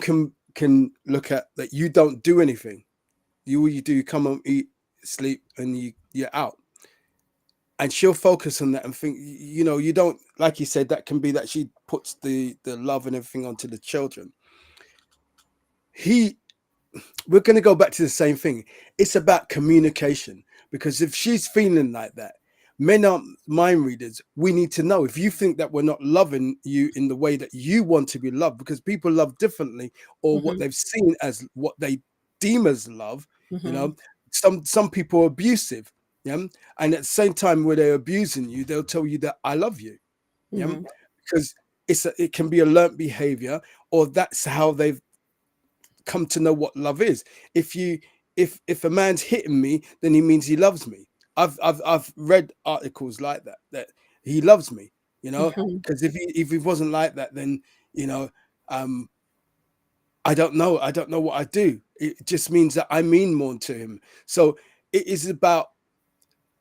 can look at that. You don't do anything. All you do, come home, eat, sleep, and you're out. And she'll focus on that and think, you don't, like you said, that can be that she puts the love and everything onto the children. We're going to go back to the same thing. It's about communication, because if she's feeling like that, men aren't mind readers. We need to know if you think that we're not loving you in the way that you want to be loved, because people love differently, or what they've seen as what they deem as love. Some people are abusive. Yeah. And at the same time, where they're abusing you, they'll tell you that I love you. Yeah. Because it can be a learnt behavior, or that's how they've come to know what love is. If a man's hitting me, then he means he loves me. I've read articles like that he loves me, because if he wasn't like that, then I don't know what I do. It just means that I mean more to him. So it is about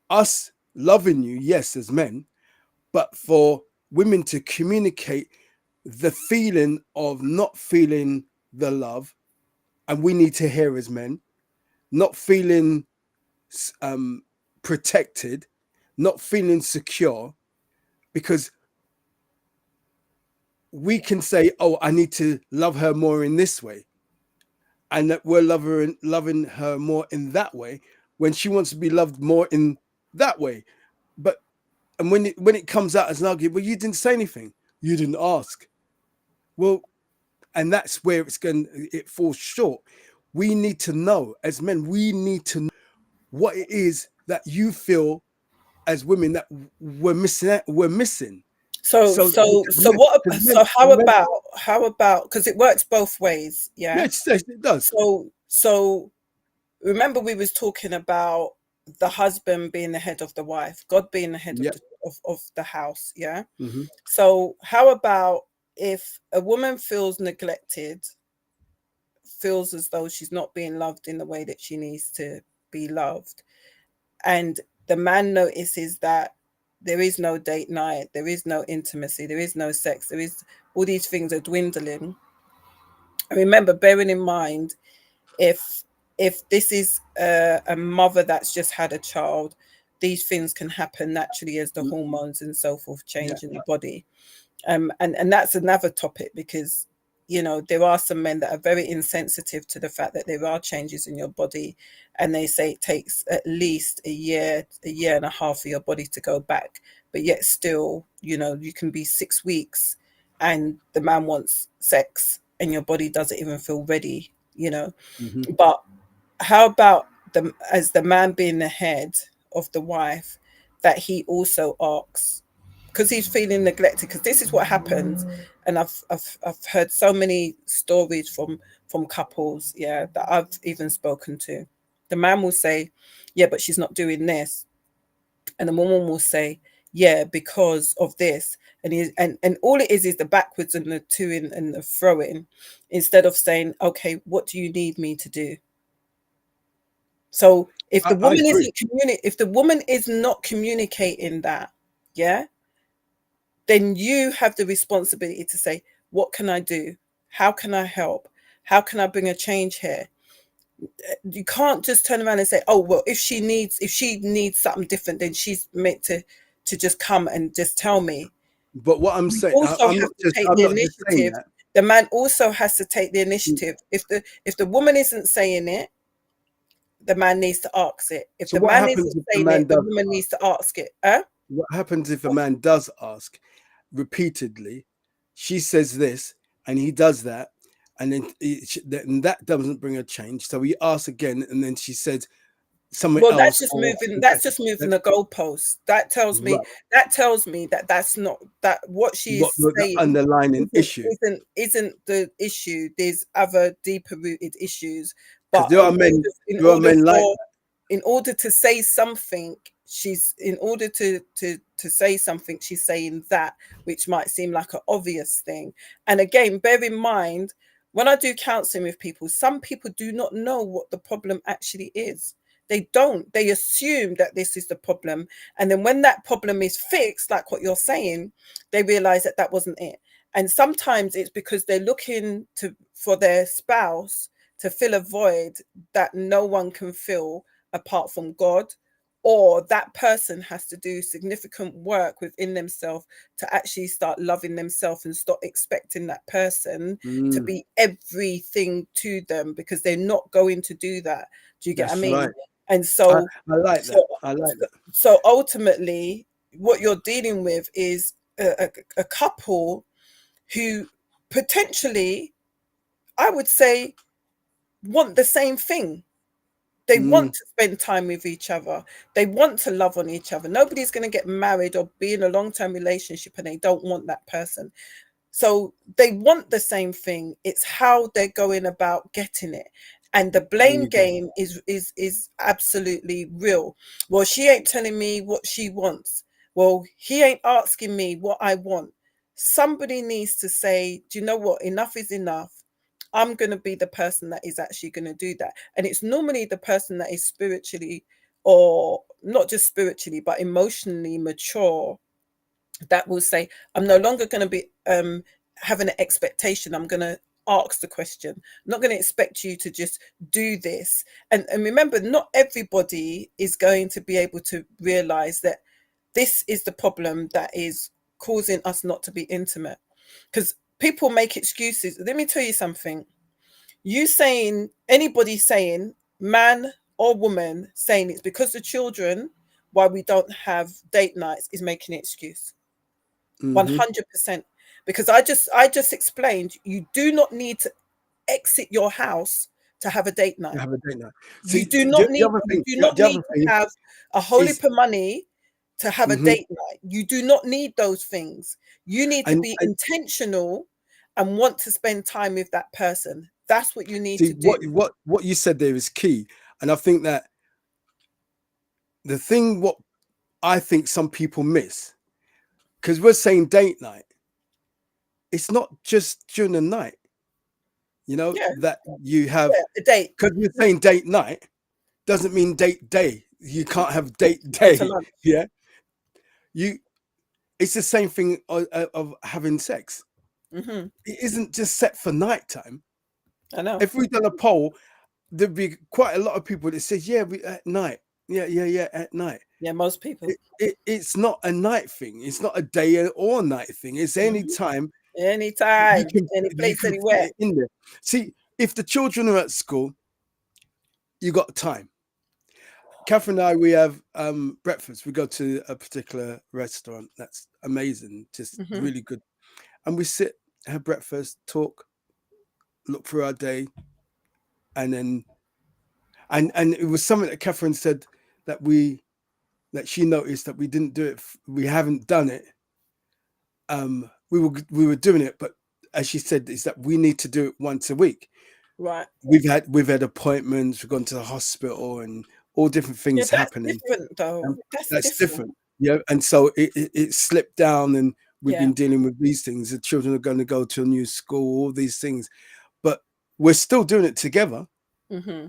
us loving you, yes, as men, but for women to communicate the feeling of not feeling the love. And we need to hear as men, not feeling protected, not feeling secure, because we can say, oh, I need to love her more in this way, and that we're loving her more in that way, when she wants to be loved more in that way. And when it comes out as an argument, well, you didn't say anything, you didn't ask. Well, and that's where it falls short. We need to know, as men, we need to know what it is that you feel as women that we're missing. So how about, because it works both ways, yeah? Yes, it does. So remember, we was talking about the husband being the head of the wife, God being the head of the house, yeah? So how about if a woman feels neglected, feels as though she's not being loved in the way that she needs to be loved, and the man notices that there is no date night, there is no intimacy, there is no sex, there is all these things are dwindling. And remember, bearing in mind, if this is a mother that's just had a child, these things can happen naturally as the hormones and so forth change in the body. And that's another topic, because there are some men that are very insensitive to the fact that there are changes in your body, and they say it takes at least a year and a half for your body to go back, but yet still, you can be 6 weeks and the man wants sex and your body doesn't even feel ready. But how about as the man being the head of the wife, that he also asks, because he's feeling neglected, because this is what happens. And I've heard so many stories from couples, that I've even spoken to. The man will say, yeah, but she's not doing this, and the woman will say, yeah, because of this. And all it is the backwards and the to and the throwing, instead of saying, okay, what do you need me to do? So if the woman if the woman is not communicating that, then you have the responsibility to say, what can I do? How can I help? How can I bring a change here? You can't just turn around and say, oh, well, if she needs something different, then she's meant to just come and just tell me. But what I'm saying, I'm not just saying that. The man also has to take the initiative. If the woman isn't saying it, the man needs to ask it. If the man isn't saying it, the woman needs to ask it. What happens if a man does ask repeatedly? She says this and he does that, and then that doesn't bring a change. So he asks again, and then she says something else. That's just moving the goalpost. That tells me that that's not that what she is saying. The underlying issue isn't the issue. There's other deeper rooted issues. But there are men like that. In order to say something, she's, in order to say something, she's saying that, which might seem like an obvious thing. And again, bear in mind, when I do counseling with people, some people do not know what the problem actually is. They don't. They assume that this is the problem. And then when that problem is fixed, like what you're saying, they realize that that wasn't it. And sometimes it's because they're looking to for their spouse to fill a void that no one can fill apart from God, or that person has to do significant work within themselves to actually start loving themselves and stop expecting that person to Mm, be everything to them, because they're not going to do that. Do you get what I that's mean? right. And I, so, I like so, that. I like that. so ultimately, what you're dealing with is a couple who potentially, I would say, want the same thing. They want Mm, to spend time with each other. They want to love on each other. Nobody's going to get married or be in a long-term relationship and they don't want that person. So they want the same thing. It's how they're going about getting it. And the there blame you go. game is absolutely real. Well, she ain't telling me what she wants. Well, he ain't asking me what I want. Somebody needs to say, do you know what? Enough is enough. I'm going to be the person that is actually going to do that. And it's normally the person that is spiritually, or not just spiritually, but emotionally mature, that will say, I'm no longer going to be having an expectation. I'm going to ask the question. I'm not going to expect you to just do this. And remember, not everybody is going to be able to realize that this is the problem that is causing us not to be intimate. Because people make excuses. Let me tell you something. You saying, anybody saying, man or woman saying it's because the children why we don't have date nights, is making an excuse. Mm-hmm. 100%. Because I just explained, you do not need to exit your house to have a date You night. have a date night. You See, do not the need other you thing, do the, not the need other to thing have a whole heap is, of money to have a mhm. date night. You do not need those things. You need to be And intentional and want to spend time with that person. That's what you need see to do. what you said there is key. And I think that the thing what I think some people miss, because we're saying date night, it's not just during the night, Yeah, that you have, yeah, a date. because we're saying date night doesn't mean date day. You can't have date Go to day. lunch. Yeah. You It's the same thing of having sex. Hmm. It isn't just set for nighttime. I know. If we done a poll, there'd be quite a lot of people that says, yeah, we at night. Yeah, at night. Yeah, most people. It's not a night thing. It's not a day or night thing. It's any Hmm. time you Anytime, can any you place, can fit anywhere. it in there. See, if the children are at school, you got time. Catherine and I, we have breakfast. We go to a particular restaurant that's amazing, just Hmm. really good. And we sit, have breakfast, talk, look through our day, and then and it was something that Catherine said that that she noticed that we didn't do it. We haven't done it. We were doing it, but as she said, is that we need to do it once a week. Right. We've had appointments. We've gone to the hospital and all different Yeah, things that's happening. different though. That's That's different. different. Yeah, and so it slipped down, and we've Yeah. been dealing with these things. The children are going to go to a new school, all these things, but we're still doing it together. Hmm.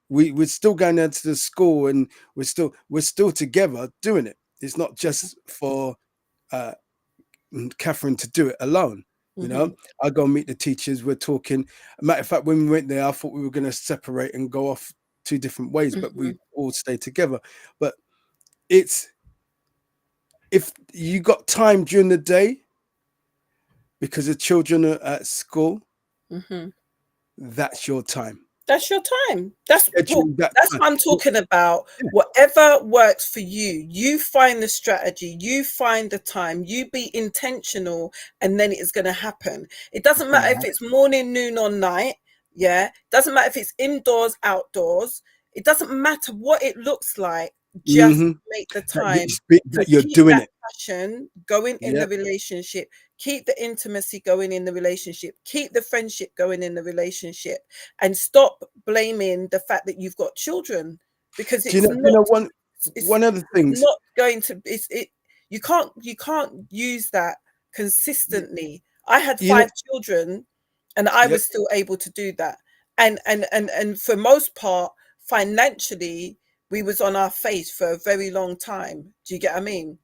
We're still going down to the school, and we're still together doing it. It's not just for uh, Catherine to do it alone. Hmm. I go and meet the teachers. We're talking. Matter of fact, when we went there, I thought we were going to separate and go off two different ways, but Hmm. we all stay together. But it's if you got time during the day because the children are at school, Hmm. that's your time. That's your time. That's well, Schedule that that's time. what I'm Well, talking about. yeah, Whatever works for you, you find the strategy, you find the time, you be intentional, and then it's going to happen. It it's doesn't gonna matter if it's morning, noon, or night. Yeah, doesn't matter if it's indoors, outdoors. It doesn't matter what it looks like. Just happen. make the That, you, time to that you're keep doing that it. passion going in Yeah. the relationship, keep the intimacy going in the relationship, keep the friendship going in the relationship, and stop blaming the fact that you've got children, because Do you it's know? Do you not know one? it's one of the things, not going to, you can't use that consistently. I had you know, 5 children and I yep. was still able to do that. And for most part, financially, we was on our face for a very long time. Do you get what I mean?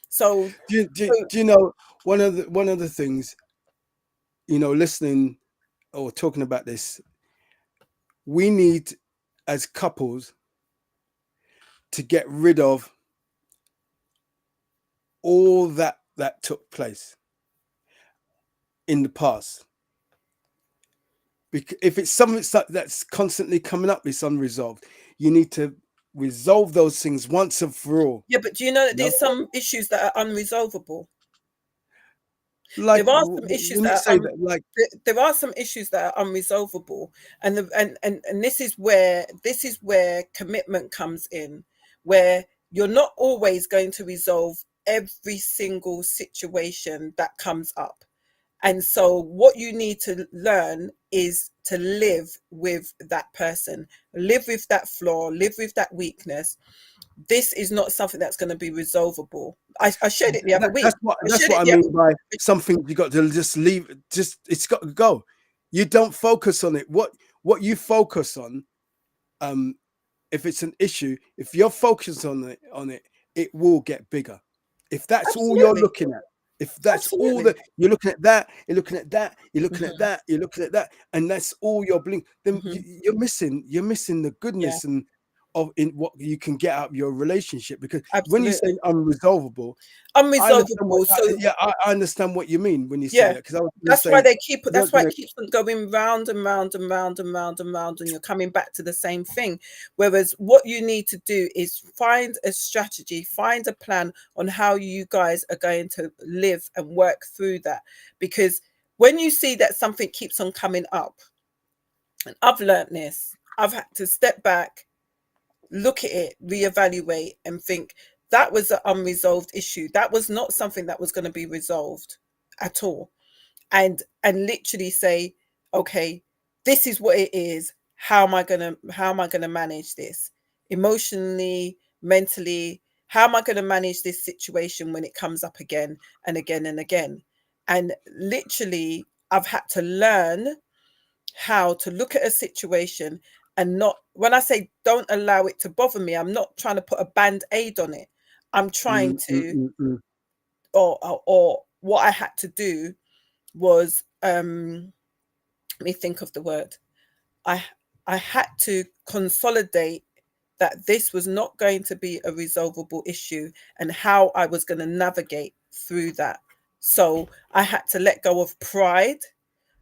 So, Do you know one of the things, listening or talking about this, we need as couples to get rid of all that took place in the past. Because if it's something that's constantly coming up, it's unresolved. You need to resolve those things once and for all. yeah, but do you know that You know, there's some issues that are unresolvable? like There are some issues when you that say that, like, there are some issues that are unresolvable, and this is where commitment comes in, where you're not always going to resolve every single situation that comes up. And so what you need to learn is to live with that person, live with that flaw, live with that weakness. This is not something that's going to be resolvable. I shared it the other week. I that's shared what it I the other mean by something you got to just leave. Just it's got to go. You don't focus on it. What you focus on, um, if it's an issue, if you're focused on it, it will get bigger. If that's all you're Absolutely. looking at, if that's all Absolutely. that you're looking at, that you're looking at that, you're looking at Hmm. that, you're looking at that, and that's all you're blinking, then Hmm. you're missing the Yeah, goodness and of in what you can get out of your relationship. Because when you say absolutely. unresolvable, I understand Unresolvable. So I understand what you mean when you say yeah, that, because I was going to that's why say, they keep I was that's why it gonna, keeps on going round and round and round and round and round, and you're coming back to the same thing. Whereas what you need to do is find a strategy, find a plan on how you guys are going to live and work through that. Because when you see that something keeps on coming up, and I've learnt this, I've had to step back, look at it, reevaluate, and think that was an unresolved issue. That was not something that was going to be resolved at all. And literally say, okay, this is what it is. How am I gonna manage this emotionally, mentally? How am I gonna manage this situation when it comes up again and again and again? And literally, I've had to learn how to look at a situation and not, when I say don't allow it to bother me, I'm not trying to put a band-aid on it. I'm trying mm, mm, to, mm, mm. or what I had to do was, let me think of the word. I I had to consolidate that this was not going to be a resolvable issue and how I was going to navigate through that. So I had to let go of pride.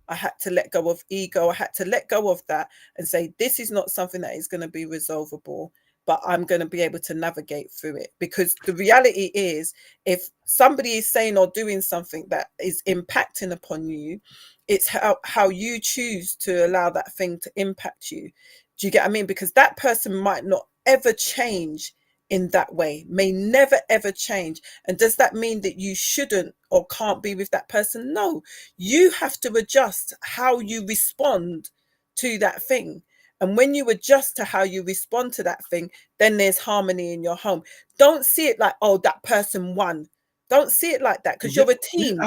I had to let go of ego. I had to let go of that and say, this is not something that is going to be resolvable, but I'm going to be able to navigate through it. Because the reality is, if somebody is saying or doing something that is impacting upon you, it's how you choose to allow that thing to impact you. Do you get what I mean? Because that person might not ever change in that way, may never ever change. And does that mean that you shouldn't or can't be with that person? No, you have to adjust how you respond to that thing. And when you adjust to how you respond to that thing, then there's harmony in your home. Don't see it like, oh, that person won. Don't see it like that, because Yeah, you're a yeah, team.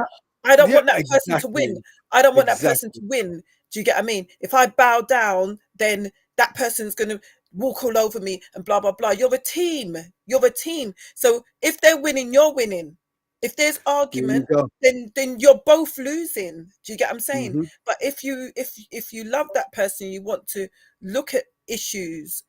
I don't yeah, want that person to win. exactly, I don't want that person to exactly. win. Do you get what I mean? If I bow down, then that person's going to walk all over me and blah, blah, blah. You're a team. You're a team. So if they're winning, you're winning. If there's There you argument, go. then you're both losing. Do you get what I'm saying? Hmm. But if you love that person, you want to look at issues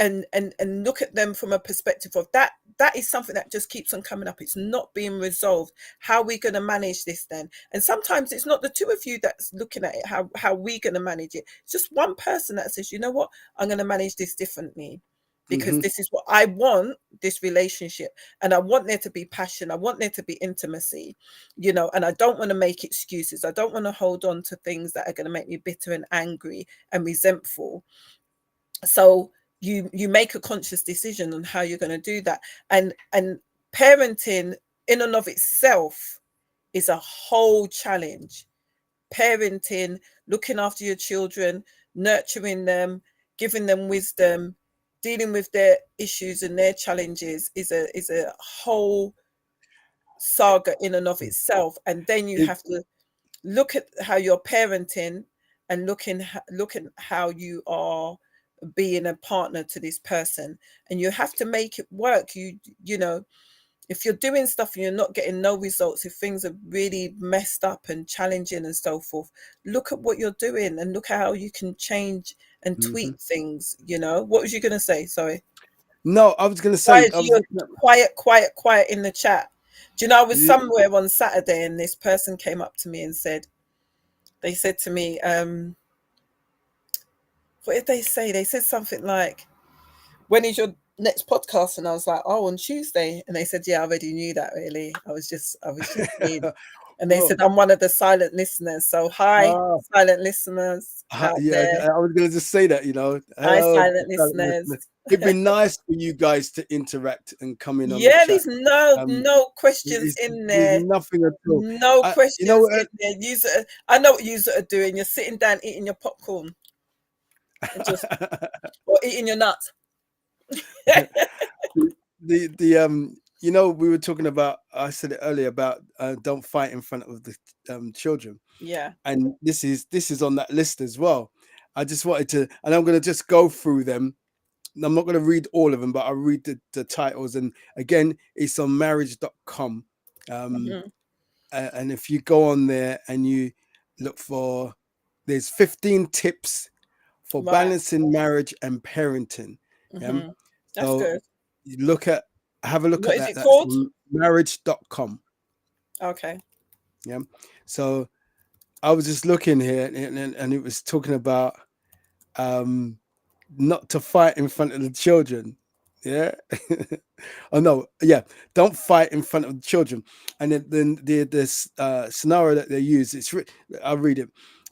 and look at them from a perspective of that, that is something that just keeps on coming up. It's not being resolved. How are we going to manage this then? And sometimes it's not the two of you that's looking at it, how we going to manage it. It's just one person that says, you know what, I'm going to manage this differently, because Hmm. this is what I want, this relationship, and I want there to be passion, I want there to be intimacy, and I don't want to make excuses, I don't want to hold on to things that are going to make me bitter and angry and resentful. So you make a conscious decision on how you're going to do that. And parenting in and of itself is a whole challenge. Parenting, looking after your children, nurturing them, giving them wisdom, dealing with their issues and their challenges is a whole saga in and of itself. And then you It, have to look at how you're parenting and look at how you are being a partner to this person, and you have to make it work. You know, if you're doing stuff and you're not getting no results, if things are really messed up and challenging and so forth, look at what you're doing and look at how you can change and tweak mhm. things. You know, what was you going to say? Sorry. No, I was going to Why say, is I was you looking quiet in the chat? Do you know, I was at, somewhere on Saturday and this person came up to me and they said to me, what did they say? They said something like, when is your next podcast? And I was like, oh, on Tuesday. And they said, yeah, I already knew that, really. I was just seeing. And they said, well, I'm one of the silent listeners. So hi, ah, silent listeners out yeah, there. I was going to just say that, Hi, hello. silent listeners. It'd be nice for you guys to interact and come in on the Yeah, chat. there's Um, no questions it's, in there's there. nothing at all. No You know, questions in there. I know what you are doing. You're sitting down eating your popcorn and just or eating your nuts. you know, we were talking about, I said it earlier about don't fight in front of the children, Yeah. and this is on that list as well. I just wanted to, and I'm going to just go through them. I'm not going to read all of them, but I'll read the titles. And again, it's on marriage.com. Hmm. And if you go on there and you look for, there's 15 tips for Right. balancing marriage and parenting. Yeah. Hmm. That's So good. you have a look What at is that. it That's called? marriage.com. Okay. Yeah. So I was just looking here and it was talking about um, not to fight in front of the children. Yeah. Oh no. Yeah. Don't fight in front of the children. And then this scenario that they use. I'll read it.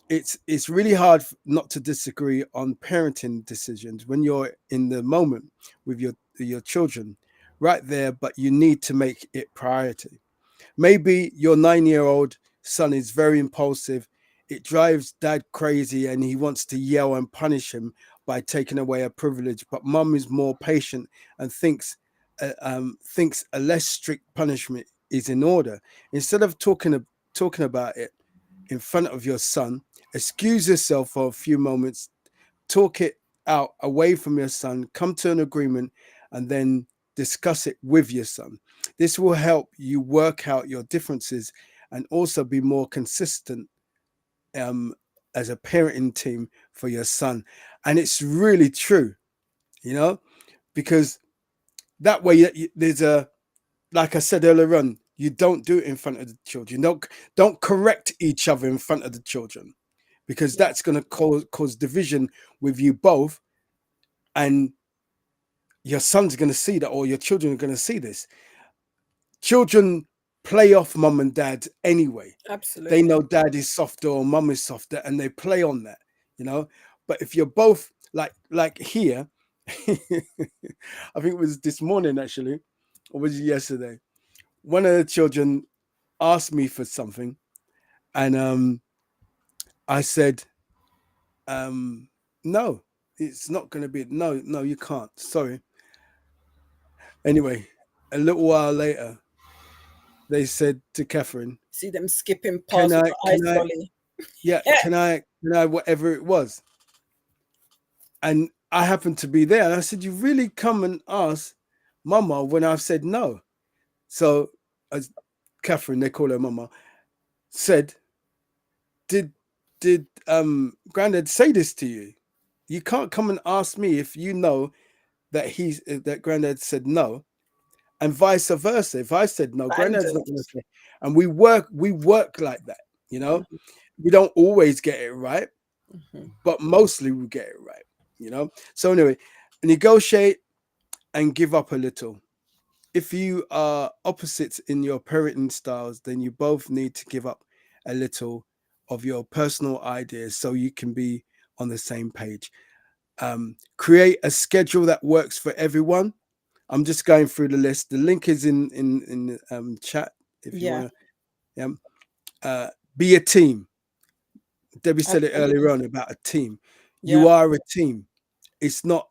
It's really hard not to disagree on parenting decisions when you're in the moment with your children, right there. But you need to make it priority. Maybe your 9-year-old son is very impulsive. It drives dad crazy and he wants to yell and punish him by taking away a privilege. But mum is more patient and thinks a less strict punishment is in order. Instead of talking about it in front of your son, excuse yourself for a few moments, talk it out away from your son, come to an agreement, and then discuss it with your son. This will help you work out your differences and also be more consistent um, as a parenting team for your son. And it's really true, you know, because that way there's a, like I said earlier on, you don't do it in front of the children. Don't correct each other in front of the children, because Yeah. that's going to cause division with you both, and your son's going to see that, or your children are going to see this. Children play off mum and dad anyway. They Absolutely. know dad is softer or mum is softer, and they play on that, you know. But if you're both like here, I think it was this morning actually, or was it yesterday? One of the children asked me for something, and I said, no, it's not going to be. No, no, you can't. Sorry. Anyway, a little while later, they said to Catherine, See them skipping "Can past with I? the Can ice I? lolly. Yeah, can I? Whatever it was." And I happened to be there, and I said, "You really come and ask Mama when I've said no?" So, as Catherine, they call her Mama, said, "Did Granddad say this to you? You can't come and ask me if you know that Granddad said no." And vice versa. If I said no, Granddad's not Abandoned. going to say. And we work like that, you know. We don't always get it right, Hmm. but mostly we get it right, you know. So anyway, negotiate and give up a little. If you are opposites in your parenting styles, then you both need to give up a little of your personal ideas so you can be on the same page. Create a schedule that works for everyone. I'm just going through the list. The link is in the chat if you Yeah. want to. Yeah. Be a team. Debbie said it earlier Absolutely. on about a team. You Yeah. are a team. It's not.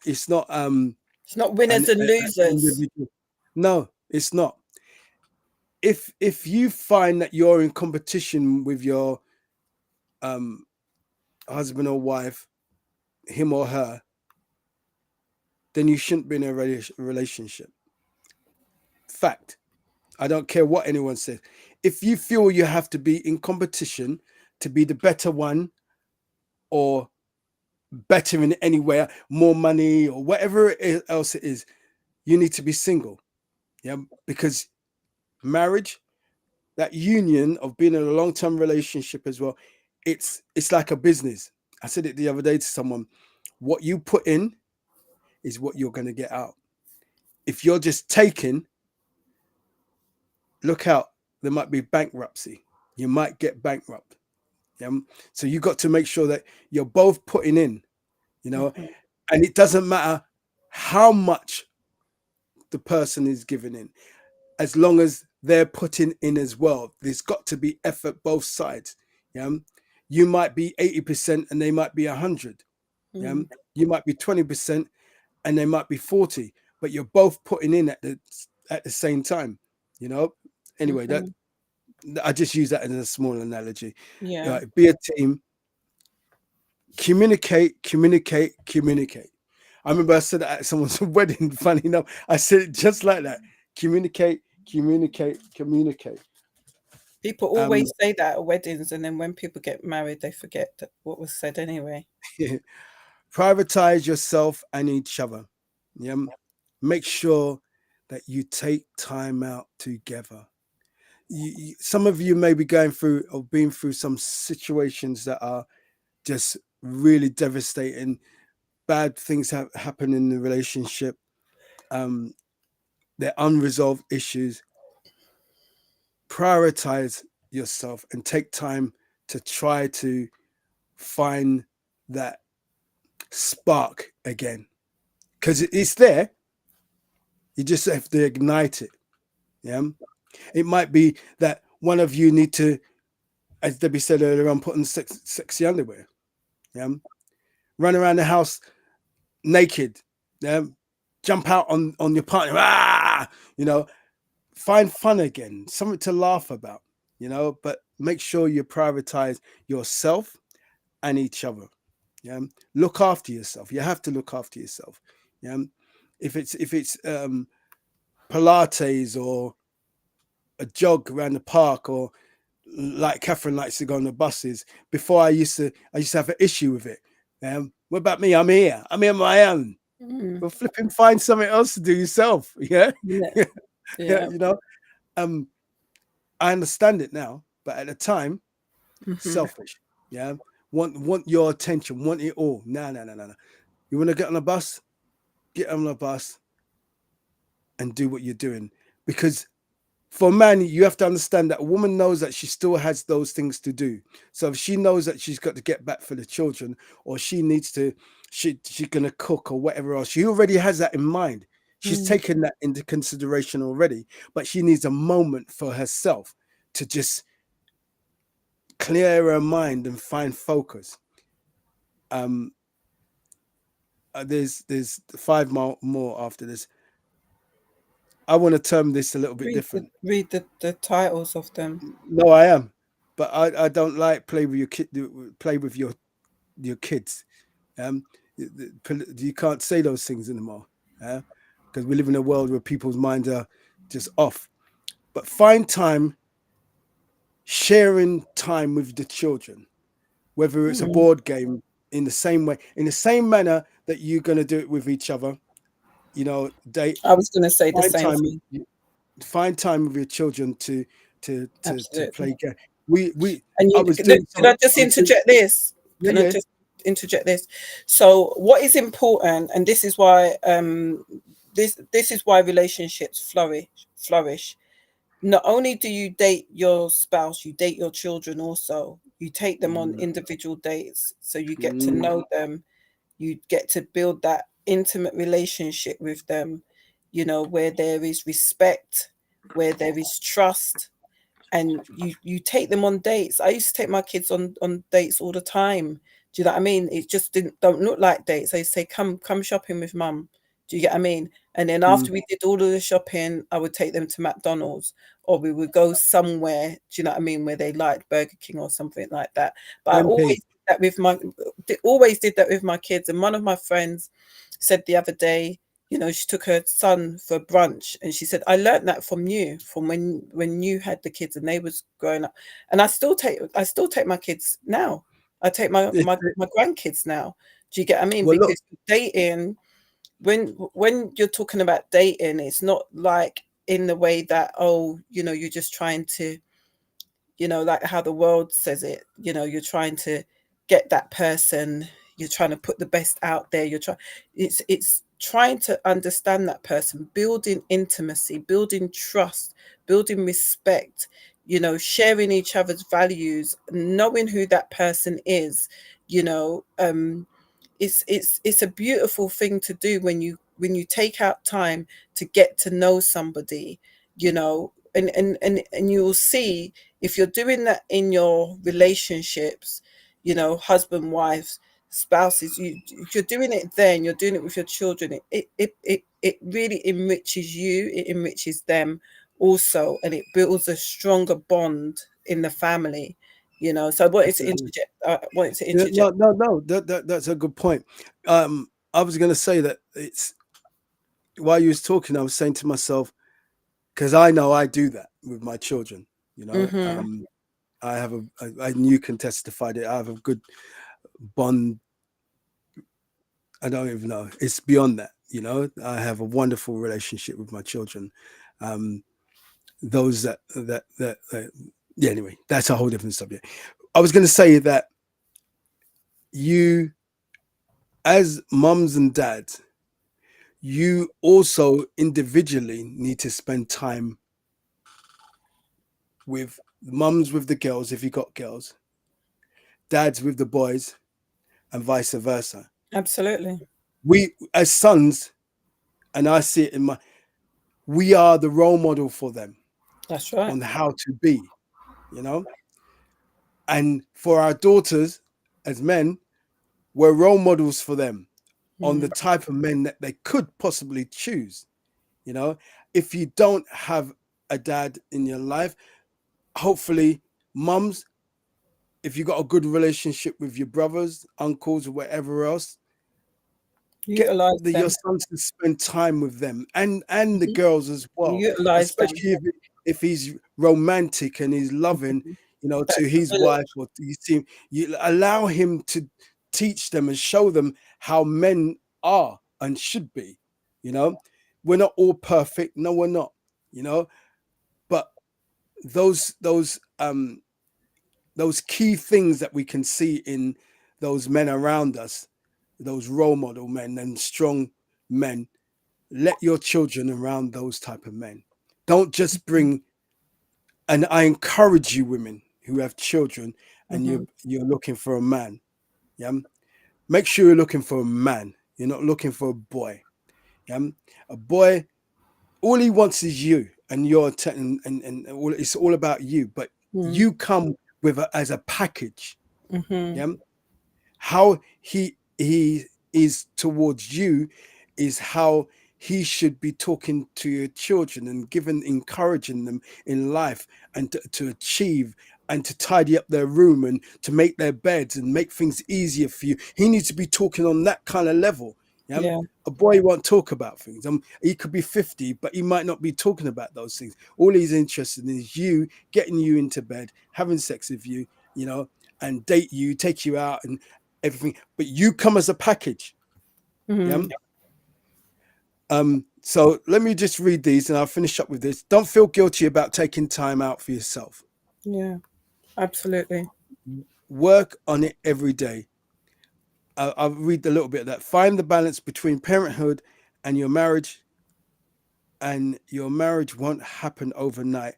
It's not winners and losers. individual. No, it's not. If you find that you're in competition with your um husband or wife, him or her, then you shouldn't be in a relationship. Fact. I don't care what anyone says. If you feel you have to be in competition to be the better one, or better in any way, more money or whatever else it is, you need to be single. Yeah, because marriage, that union of being in a long-term relationship as well, it's like a business. I said it the other day to someone. What you put in is what you're going to get out. If you're just taking, look out, there might be bankruptcy. You might get bankrupt. Yeah? So you got to make sure that you're both putting in, Mm-hmm. and it doesn't matter how much the person is giving in, as long as they're putting in as well. There's got to be effort both sides. Yeah, you might be 80% and they might be 100. Yeah, you might be 20% and they might be 40, but you're both putting in at the same time. Anyway, that I just use that as a small analogy. Yeah. Be a team. Communicate. I remember I said that at someone's wedding. Funny enough, I said it just like that. Communicate. People always say that at weddings, and then when people get married, they forget what was said anyway. Prioritize yourself and each other. Yeah. Make sure that you take time out together. Some of you may be going through or been through some situations that are just really devastating. Bad things have happened in the relationship. They're unresolved issues. Prioritize yourself and take time to try to find that spark again, because it's there. You just have to ignite it. Yeah, it might be that one of you need to, as Debbie said earlier on, put on sexy underwear. Yeah, run around the house naked. Yeah, jump out on your partner. Find fun again, something to laugh about. But make sure you prioritize yourself and each other. Yeah, look after yourself. You have to look after yourself. Yeah, if it's Pilates or a jog around the park, or like Catherine likes to go on the buses. Before I used to have an issue with it. What about me? I'm here on my own. Well, flipping find something else to do yourself. Yeah. Yeah. I understand it now, but at the time, selfish. Yeah. Want your attention, want it all. No. You want to get on a bus? Get on a bus and do what you're doing. Because for a man, you have to understand that a woman knows that she still has those things to do. So if she knows that she's got to get back for the children, or she needs to, she's going to cook or whatever else, she already has that in mind. She's taken that into consideration already, but she needs a moment for herself to just clear her mind and find focus. There's 5 more after this. I want to term this a little bit different. Read the titles of them. No, I am, but I don't like play with your kid. Play with your kids. You can't say those things anymore, because we live in a world where people's minds are just off. But find time, sharing time with the children, whether it's a board game, in the same way, in the same manner that you're going to do it with each other. I was going to say the same thing. Find time with your children to play game. Can I just interject this? Can I just interject this? So what is important, and this is why this is why relationships flourish. Not only do you date your spouse, you date your children also. You take them on individual dates, so you get to know them. You get to build that intimate relationship with them, where there is respect, where there is trust, and you take them on dates. I used to take my kids on dates all the time. Do you know what I mean? It just don't look like dates. They say, come shopping with mum. Do you get what I mean? And then Mm. after we did all of the shopping, I would take them to McDonald's, or we would go somewhere, do you know what I mean, where they liked Burger King or something like that. But I MP. always did that with my kids. And one of my friends said the other day, you know, she took her son for brunch, and she said, I learned that from you, from when you had the kids and they was growing up. And I still take my kids now. I take my grandkids now. Do you get what I mean? Well, look, Because dating, when you're talking about dating, it's not like in the way that, oh, you know, you're just trying to, you know, like how the world says it, you know, you're trying to get that person, you're trying to put the best out there, you're trying, it's trying to understand that person, building intimacy, building trust, building respect, you know, sharing each other's values, knowing who that person is, you know. It's a beautiful thing to do when you take out time to get to know somebody, you know. And you will see, if you're doing that in your relationships, you know, husband, wives, spouses, if you're doing it then you're doing it with your children, it really enriches you, it enriches them also, and it builds a stronger bond in the family, you know. So I wanted to absolutely. interject, I wanted to Yeah, interject. no, no, no. That's a good point. I was going to say that it's while you was talking, I was saying to myself, because I know I do that with my children. You know, Mhm. I have and you can testify that I have a good bond. I don't even know. It's beyond that. You know, I have a wonderful relationship with my children. Um, those that yeah. Anyway, that's a whole different subject. I was going to say that you, as mums and dads, you also individually need to spend time with mums with the girls if you got girls, dads with the boys, and vice versa. Absolutely. We as sons, and I see it in my, we are the role model for them That's right. on how to be, you know. And for our daughters as men, we're role models for them on the Mm. type of men that they could possibly choose. You know, if you don't have a dad in your life, hopefully, mums, if you got a good relationship with your brothers, uncles, or whatever else, get Utilize your them. sons to spend time with them and the Mhm. girls as well, Utilize them. especially if he's romantic and he's loving, Mhm. you know, That to his wife village. or to his team. You allow him to teach them and show them how men are and should be. You know, we're not all perfect. No, we're not. You know, but those key things that we can see in those men around us, those role model men and strong men, let your children around those type of men. Don't just bring, and I encourage you women who have children and Mhm. you're looking for a man. Yeah. Make sure you're looking for a man. You're not looking for a boy. Yeah. A boy, all he wants is you and and all, it's all about you, but Mm. you come with as a package. Mhm. Yeah. How he is towards you is how he should be talking to your children and giving encouraging them in life and to achieve and to tidy up their room and to make their beds and make things easier for you. He needs to be talking on that kind of level. Yeah. Yeah. A boy won't talk about things. He could be 50, but he might not be talking about those things. All he's interested in is you, getting you into bed, having sex with you, you know, and date you, take you out and everything, but you come as a package. Yeah. Mhm. So let me just read these and I'll finish up with this. Don't feel guilty about taking time out for yourself. Yeah. Absolutely. Work on it every day. I'll read a little bit of that. Find the balance between parenthood and your marriage won't happen overnight.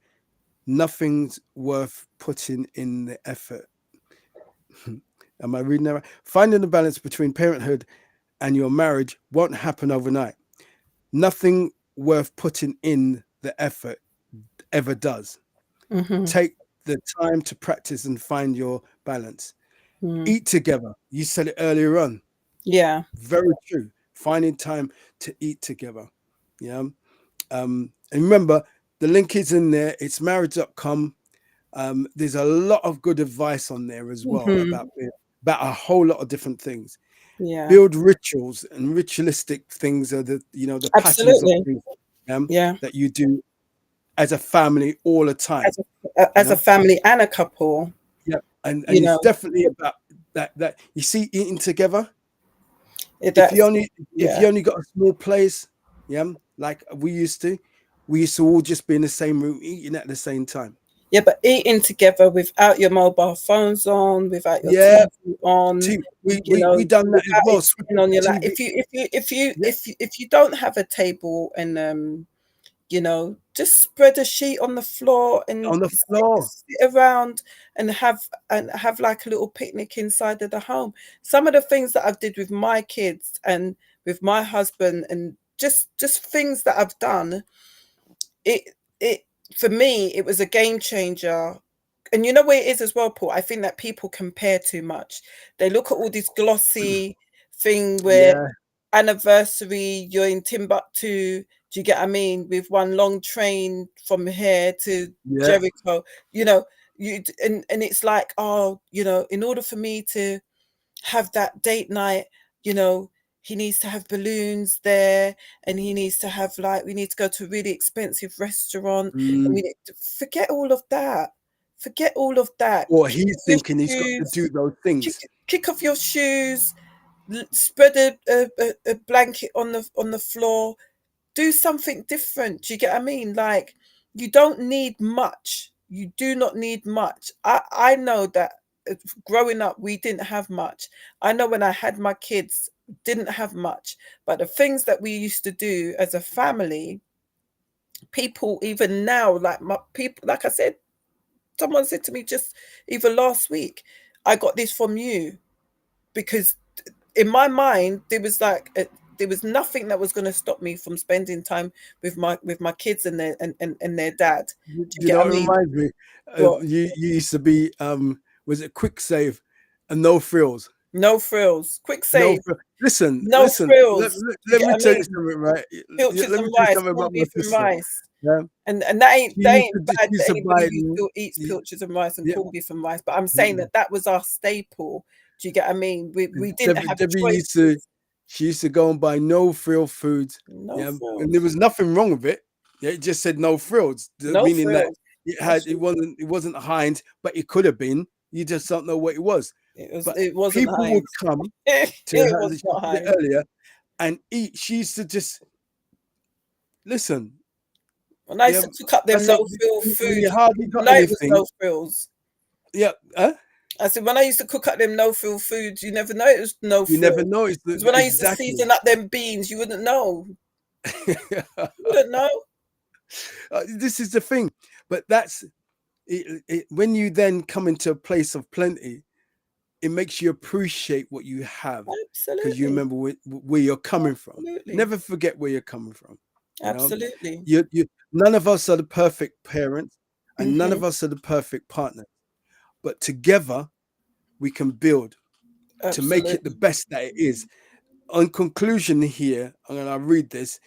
Nothing's worth putting in the effort. Am I reading that right? Finding the balance between parenthood and your marriage won't happen overnight. Nothing worth putting in the effort ever does. Mhm. Take the time to practice and find your balance. Mm. Eat together. You said it earlier on. Yeah. Very true. finding time to eat together. Yeah. And remember, the link is in there. It's marriage.com. There's a lot of good advice on there as well Hmm. about a whole lot of different things. Yeah, Build rituals, and ritualistic things are the patterns of absolutely. things Yeah, that you do as a family all the time. as a family and a couple, Yeah, and you it's know, definitely about that you see eating together. If you that's only if yeah. you only got a small place, yeah, like we used to all just be in the same room eating at the same time. Yeah, but eating together without your mobile phones on, without your Yeah, TV on, too. We you we know, we done that as without well. it Switch sitting off on the your lap. TV. Yeah, If you don't have a table and just spread a sheet on the floor and on the floor. sit around and have like a little picnic inside of the home. Some of the things that I've did with my kids and with my husband and just things that I've done, it it for me it was a game changer. And you know where it is as well, Paul? I think that people compare too much. They look at all this glossy thing where Yeah, anniversary, you're in Timbuktu. Do you get what I mean? With one long train from here to yeah. Jericho, you know, and it's like, oh, in order for me to have that date night, you know, he needs to have balloons there, and he needs to have like we need to go to a really expensive restaurant, and we Mm. need to forget all of that. Forget all of that. Or Kick he's off your thinking he's got to shoes. do those Kick, things. kick off your shoes. Spread a blanket on the floor. Do something different. Do you get what I mean? Like, you don't need much. You do not need much. I know that growing up we didn't have much. I know when I had my kids, didn't have much. But the things that we used to do as a family, people even now, like my people, like I said, someone said to me just even last week, I got this from you, because in my mind there was nothing that was going to stop me from spending time with my kids and and their dad. Do you You get know, what it I mean? reminds me What? of you used to be was it quick save and no frills? No frills, quick No save, frill. Listen, no listen. Let, frills. let, Do you let get me what I tell you mean? something, right? Pilchards Let and me tell you rice, something about corned my beef and sister. rice. Yeah, And that ain't she used to bad she used to to anybody buy. who still eats pilchards and rice and Yeah, corned beef and rice. But I'm saying yeah. that that was our staple. Do you get what I mean? We didn't have Debbie used to choices. she used to go and buy no frill foods. No Yeah, and there frills. was nothing wrong with it. Yeah, it just said no frills, No meaning that frills. That's true. it wasn't Heinz, but it could have been. You just don't know what it was. But It wasn't people would Heinz. come to It her, was as she not said it Heinz. earlier, and eat. She used to just listen. When I used Yeah, to cook up them that's it. no frill When food, you you hardly wouldn't got know it was anything. no frills. Yeah, huh? I said when I used to cook up them no frill foods, you never know it was no You never frills. know. It's Because when I used to exactly. season up them beans, you wouldn't know. You wouldn't know. This is the thing, but that's when you then come into a place of plenty, it makes you appreciate what you have because you Absolutely. remember where you're coming from. Absolutely. Never forget where you're coming from. You know, Absolutely. you none of us are the perfect parents, and none Hmm. of us are the perfect partner. But together, we can build to make it the Absolutely. best that it is. On conclusion, here, and I read this.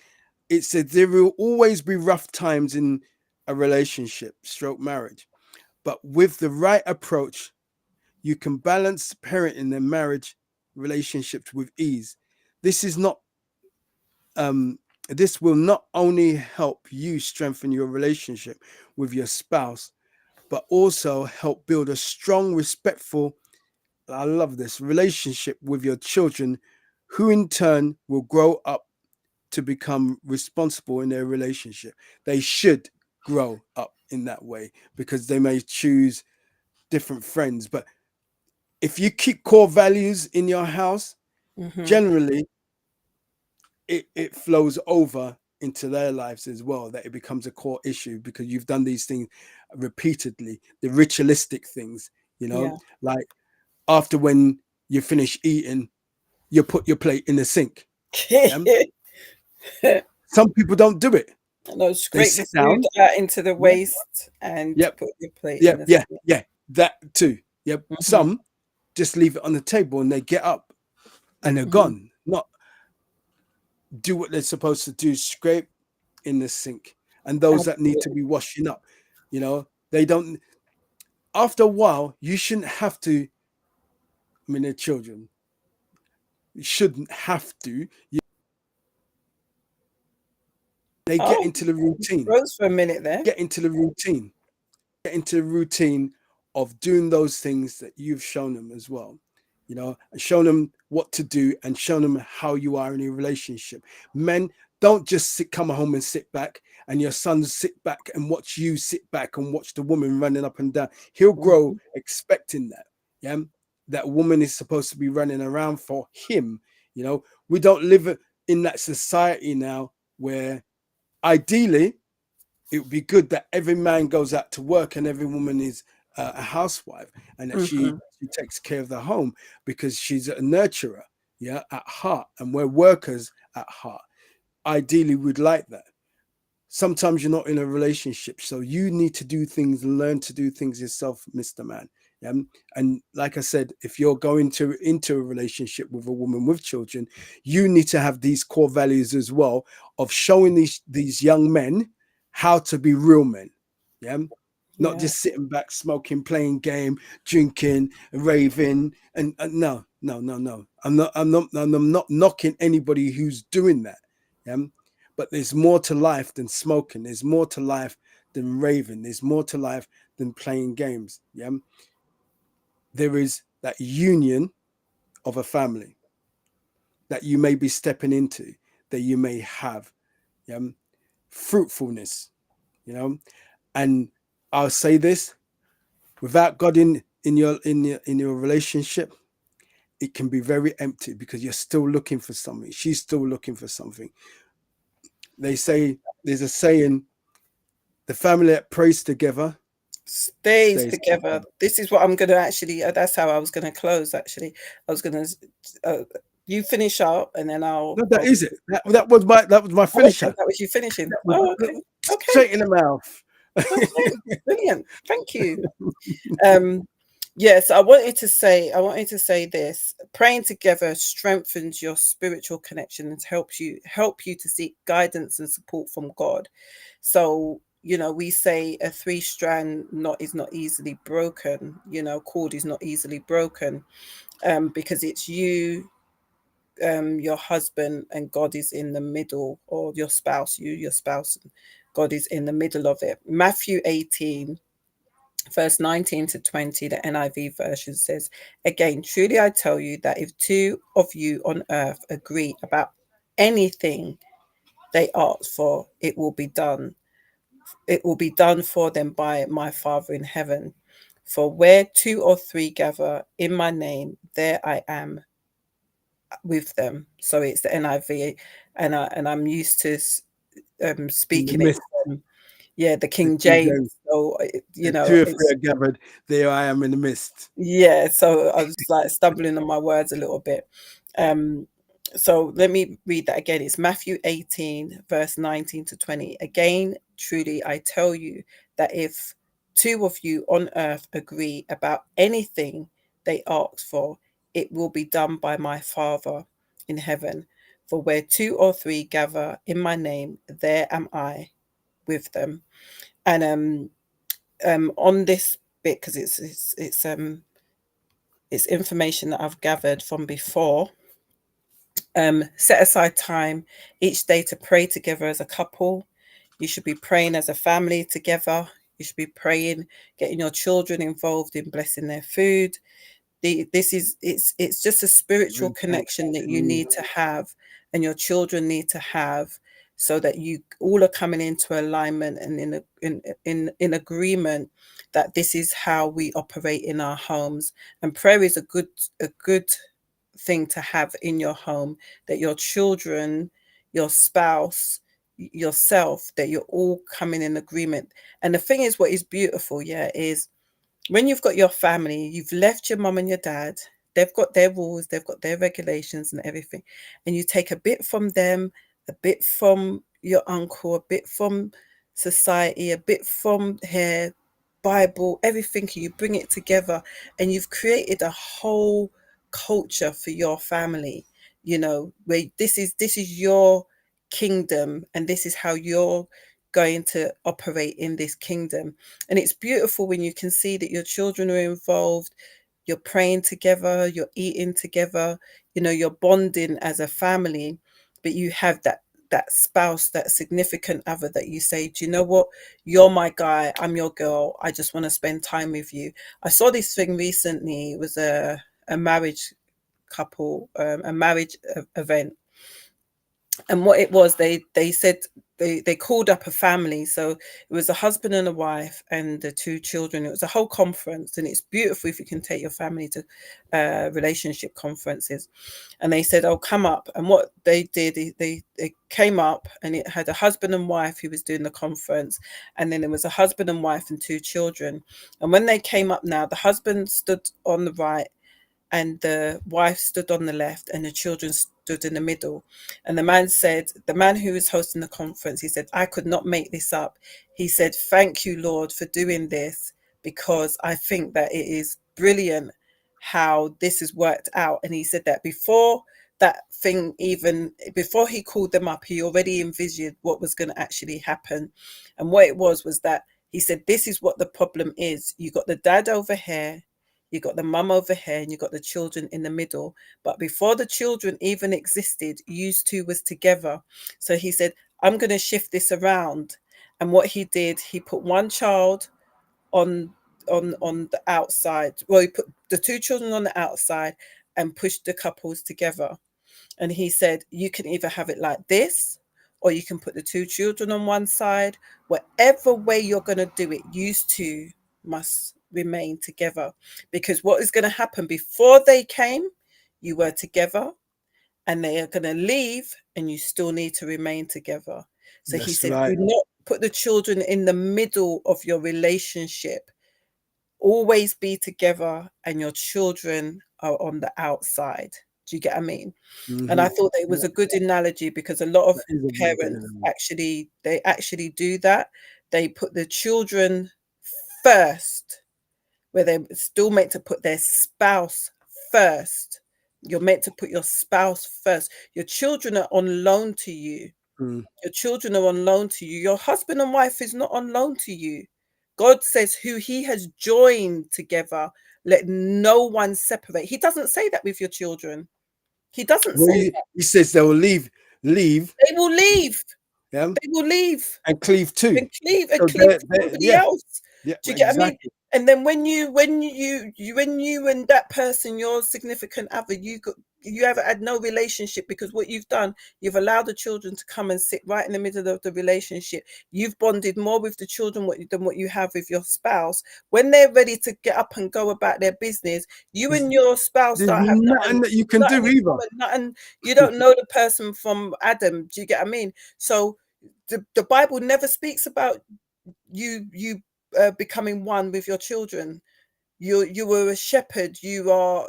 It said there will always be rough times in a relationship, stroke marriage, but with the right approach, you can balance parenting and marriage relationships with ease. This is not um, this will not only help you strengthen your relationship with your spouse, but also help build a strong, respectful, I love this, relationship with your children, who in turn will grow up to become responsible in their relationship. They should grow up in that way because they may choose different friends. But if you keep core values in your house, Hmm. generally it flows over into their lives as well, that it becomes a core issue because you've done these things repeatedly, the ritualistic things, Yeah. like after when you finish eating, you put your plate in the sink. Yeah. Some people don't do it. No, They scrape the sit food down. out into the Yeah. waste and Yep. put your plate in Yep. the Yeah. sink. Yeah. That too. Yep. Hmm. Some just leave it on the table and they get up and they're Hmm. gone. Not do what they're supposed to do, scrape in the sink. And those that need to be washing up, they don't. After a while, you shouldn't have to. I mean, they're children. You shouldn't have to. They get Oh, into the routine. froze for a minute there. Get into the routine. Get into the routine of doing those things that you've shown them as well. And shown them what to do and shown them how you are in a relationship. Men, don't just come home and sit back and your sons sit back and watch you sit back and watch the woman running up and down. He'll grow expecting that. Yeah. That woman is supposed to be running around for him. We don't live in that society now where ideally it would be good that every man goes out to work and every woman is a housewife, and that she takes care of the home, because she's a nurturer, at heart, and we're workers at heart. Ideally, we'd like that. Sometimes you're not in a relationship, so you need to do things, learn to do things yourself, Mr. Man. Yeah? And like I said, if you're going into a relationship with a woman with children, you need to have these core values as well, of showing these young men how to be real men. Yeah. Not just sitting back, smoking, playing game, drinking, raving, and no. I'm not knocking anybody who's doing that. Yeah. But there's more to life than smoking. There's more to life than raving. There's more to life than playing games. Yeah. There is that union of a family that you may be stepping into, that you may have. Yeah. Fruitfulness. And I'll say this: without God in your relationship, it can be very empty, because you're still looking for something. She's still looking for something. They say, there's a saying, the family that prays together stays stays together. together. This is what I'm going to actually, that's how I was going to close, actually. I was going to, you finish up and then No, that I'll is it. That was my oh, okay, finisher. that was you finishing. That was Oh, okay. Okay. straight in the mouth. Okay. Brilliant. Thank you. Yes, I wanted to say this. Praying together strengthens your spiritual connection and help you to seek guidance and support from God. So, we say a three-strand knot is not easily broken, cord is not easily broken, because it's you, your husband, and God is in the middle, or your spouse, your spouse, and God is in the middle of it. Matthew 18 verse 19 to 20, the NIV version says, "Again, truly I tell you that if two of you on earth agree about anything they ask for, it will be done. It will be done for them by my Father in heaven. For where two or three gather in my name, there I am with them." So it's the NIV, and I'm used to In the speaking it midst, from, the the King King James. James, So two or three it's, are gathered, there I am in the midst. yeah, so I was like stumbling on my words a little bit. Um, so let me read that again. It's Matthew 18, verse 19 to 20. "Again, truly, I tell you that if two of you on earth agree about anything they ask for, it will be done by my Father in heaven. For where two or three gather in my name, there am I with them." And on this bit, because it's information that I've gathered from before. Set aside time each day to pray together as a couple. You should be praying as a family together. You should be praying, getting your children involved in blessing their food. It's just a spiritual connection that you need to have, and your children need to have, so that you all are coming into alignment and in agreement that this is how we operate in our homes. And prayer is a good thing to have in your home, that your children, your spouse, yourself, that you're all coming in agreement. And the thing is, what is beautiful, is when you've got your family, you've left your mum and your dad, they've got their rules, they've got their regulations and everything. And you take a bit from them, a bit from your uncle, a bit from society, a bit from here, Bible, everything, and you bring it together, and you've created a whole culture for your family. where this is your kingdom, and this is how you're going to operate in this kingdom. And it's beautiful when you can see that your children are involved, you're praying together, you're eating together, you're bonding as a family. But you have that spouse, that significant other, that you say, do you know what, you're my guy, I'm your girl, I just want to spend time with you. I saw this thing recently. It was a marriage couple, a marriage event. And what it was, they said, they called up a family. So it was a husband and a wife and the two children. It was a whole conference, and it's beautiful if you can take your family to relationship conferences. And they said, oh, come up. And what they did, they came up, and it had a husband and wife who was doing the conference, and then there was a husband and wife and two children. And when they came up, now the husband stood on the right and the wife stood on the left and the children stood in the middle. And the man who was hosting the conference, he said, I could not make this up. He said, thank you, Lord, for doing this, because I think that it is brilliant how this has worked out. And he said that before that thing, even before he called them up, he already envisioned what was going to actually happen. And what it was that he said, this is what the problem is. You got the dad over here, you got the mum over here, and you got the children in the middle. But before the children even existed, you two was together. So he said, I'm going to shift this around. And what he did, he put one child on on the outside. Well, he put the two children on the outside and pushed the couples together. And he said, you can either have it like this, or you can put the two children on one side. Whatever way you're going to do it, you two must remain together. Because what is going to happen, before they came, you were together, and they are going to leave, and you still need to remain together. So he That's said, right. do not put the children in the middle of your relationship. Always be together, and your children are on the outside. Do you get what I mean? And I Mm-hmm. thought that it was a good analogy, because a lot of That is a very good parents analogy. actually do that. They put the children first, where they're still meant to put their spouse first. You're meant to put your spouse first. Your children are on loan to you. Mm. Your children are on loan to you. Your husband and wife is not on loan to you. God says, who he has joined together, let no one separate. He doesn't say that with your children. He doesn't Well, say that. he says they will leave, They will leave. yeah, They will leave and cleave too. and So cleave to somebody yeah, else. yeah, Do you get what I mean? exactly. And then when you and that person, your significant other, you haven't had no relationship, because what you've done, you've allowed the children to come and sit right in the middle of the relationship. You've bonded more with the children than what you have with your spouse. When they're ready to get up and go about their business, you There's, and your spouse there's don't have nothing that you can nothing do in either. common, nothing. You don't know the person from Adam. Do you get what I mean? So the Bible never speaks about you becoming one with your children. You were a shepherd. You are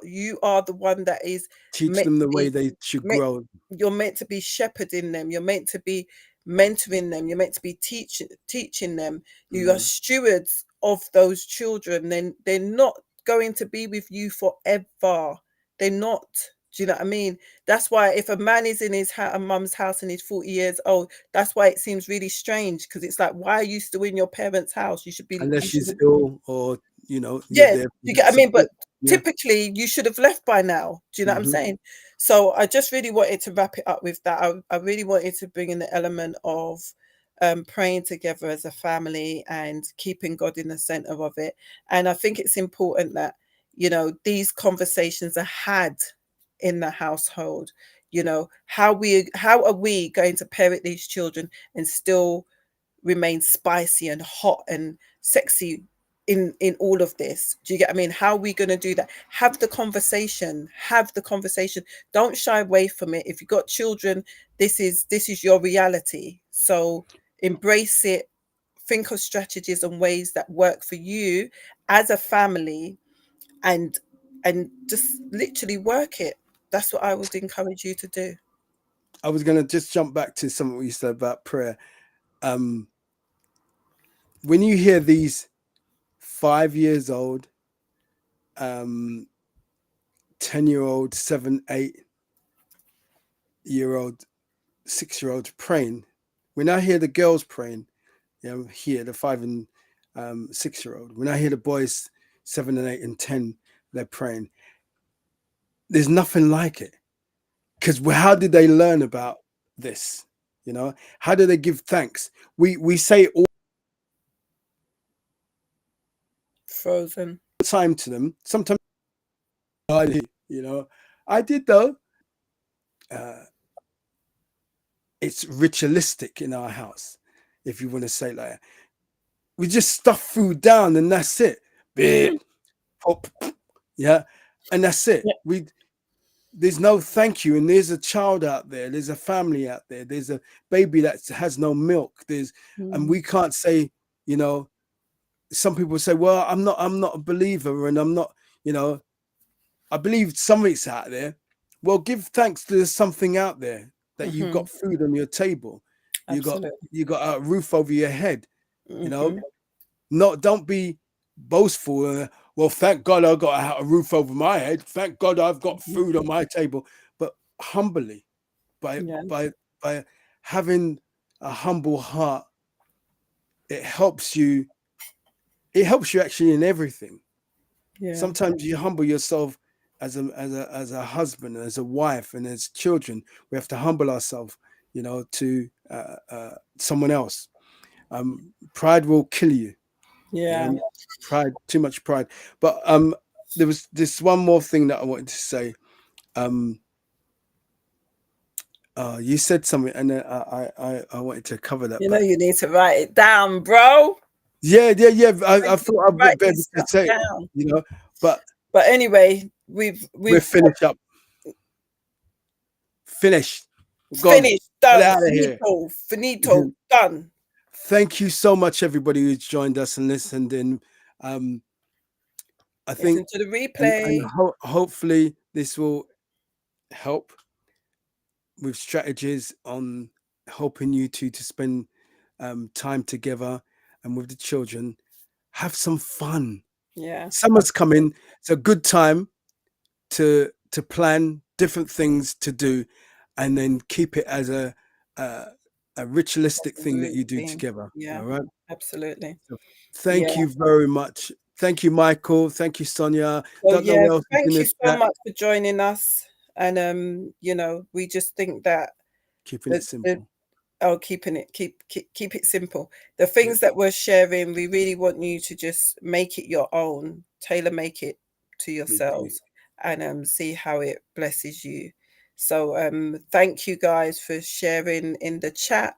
the one that is Teach meant them to the way be they should meant, grow. you're meant to be shepherding them. You're meant to be mentoring them. You're meant to be teaching them. You are Mm. stewards of those children. Then they're not going to be with you forever. They're not. Do you know what I mean? That's why if a man is in his mum's house and he's 40 years old, that's why it seems really strange, because it's like, why are you still in your parents' house? You Unless should she's have. ill, or you're Yeah, do there you for get what I mean? But support. Yeah. typically you should have left by now. Do you know what I'm Hmm. saying? So I just really wanted to wrap it up with that. I really wanted to bring in the element of praying together as a family and keeping God in the center of it. And I think it's important that, these conversations are had in the household. How are we going to parent these children and still remain spicy and hot and sexy in all of this? Do you get what I mean? How are we going to do that? Have the conversation. Don't shy away from it. If you've got children, this is your reality, so embrace it. Think of strategies and ways that work for you as a family, and just literally work it. That's what I would encourage you to do. I was going to just jump back to something you said about prayer. Um, when you hear these 5 years old, 10-year old, 7, 8, year old, 6 year olds praying. When I hear the girls praying, here the 5 and 6 year old. When I hear the boys 7 and 8 and 10, they're praying. There's nothing like it. Because how did they learn about this? How do they give thanks? We say it all Frozen. the time to them. Sometimes, you know, I did though. Uh, it's ritualistic in our house, if you want to say like that. We just stuff food down and that's it. Bit, pop, yeah, and that's it. Yeah. There's no thank you, and there's a child out there, there's a family out there, there's a baby that has no milk. And we can't say, some people say, well, I'm not a believer, and I'm not, I believe something's out there. Well, give thanks to there's something out there, that you've got food on your table, Absolutely. you got a roof over your head. Mm-hmm. Don't be boastful. Well, thank God I got a roof over my head. Thank God I've got food on my table. But humbly, by having a humble heart, it helps you. It helps you actually in everything. Yeah. Sometimes you humble yourself as a husband, as a wife, and as children. We have to humble ourselves, to someone else. Pride will kill you. Yeah. Pride, too much pride. But there was this one more thing that I wanted to say. You said something, and I wanted to cover that. But You need to write it down, bro. yeah. I thought I'd Write better this to stuff say it, down. But Anyway, we're finished up. Finished. Gone. finished, Get done, out of here. finito, done. Thank you so much, everybody who's joined us and listened in. I think, Listen to the and replay. hopefully this will help with strategies on helping you two to spend time together and with the children. Have some fun. Yeah. Summer's coming. It's a good time to plan different things to do, and then keep it as a ritualistic thing that you do Routine. together. Yeah. All right. Absolutely. So Yeah. thank you very much. Thank you, Michael. Thank you, Sonia. So Don't know yeah, what else is in thank you the so chat. much for joining us. And we just think that Keeping it the simple. keeping it keep it simple. The Yeah. things that we're sharing, we really want you to just make it your own, tailor make it to yourselves, and see how it blesses you. So thank you guys for sharing in the chat.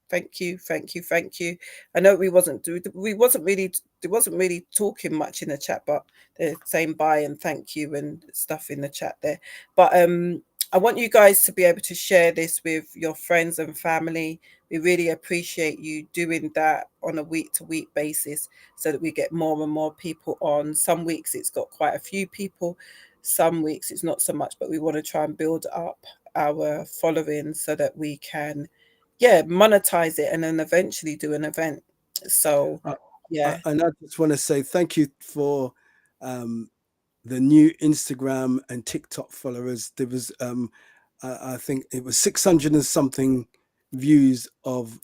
Thank you. I know we wasn't really there wasn't really talking much in the chat, but they're saying bye and thank you and stuff in the chat there. But I want you guys to be able to share this with your friends and family. We really appreciate you doing that on a week to week basis so that we get more and more people on. Some weeks it's got quite a few people, some weeks it's not so much, but we want to try and build up our following so that we can, monetize it and then eventually do an event. So, yeah. And I just want to say thank you for the new Instagram and TikTok followers. There was, I think it was 600 and something views of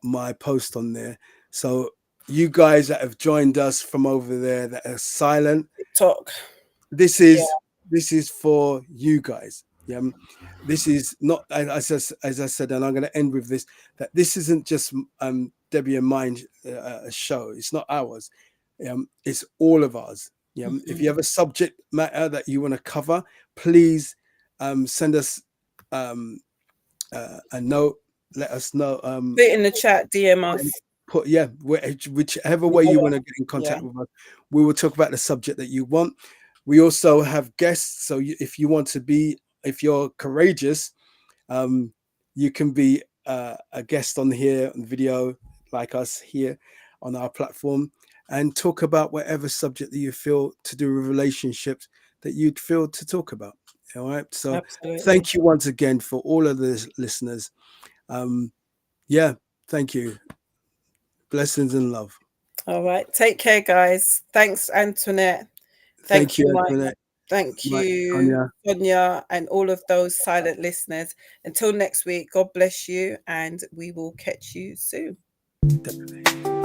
my post on there. So you guys that have joined us from over there that are silent, TikTok. this is for you guys. Yeah, this is not, as I said, and I'm going to end with this, that this isn't just Debbie and mine show. It's not ours. It's all of ours. Yeah. If you have a subject matter that you want to cover, please send us a note. Let us know. Put it in the chat, DM us. Whichever way you want to get in contact with us, we will talk about the subject that you want. We also have guests, so if you want to be, if you're courageous, you can be a guest on here on video, like us here on our platform, and talk about whatever subject that you feel to do with relationships that you'd feel to talk about. All right. So Absolutely. thank you once again for all of the listeners. Thank you. Blessings and love. All right. Take care, guys. Thanks, Antoinette. Thank you, Mike. Antoinette. Thank Right, you, Sonia. Sonia, and all of those silent listeners. Until next week, God bless you, and we will catch you soon. Definitely.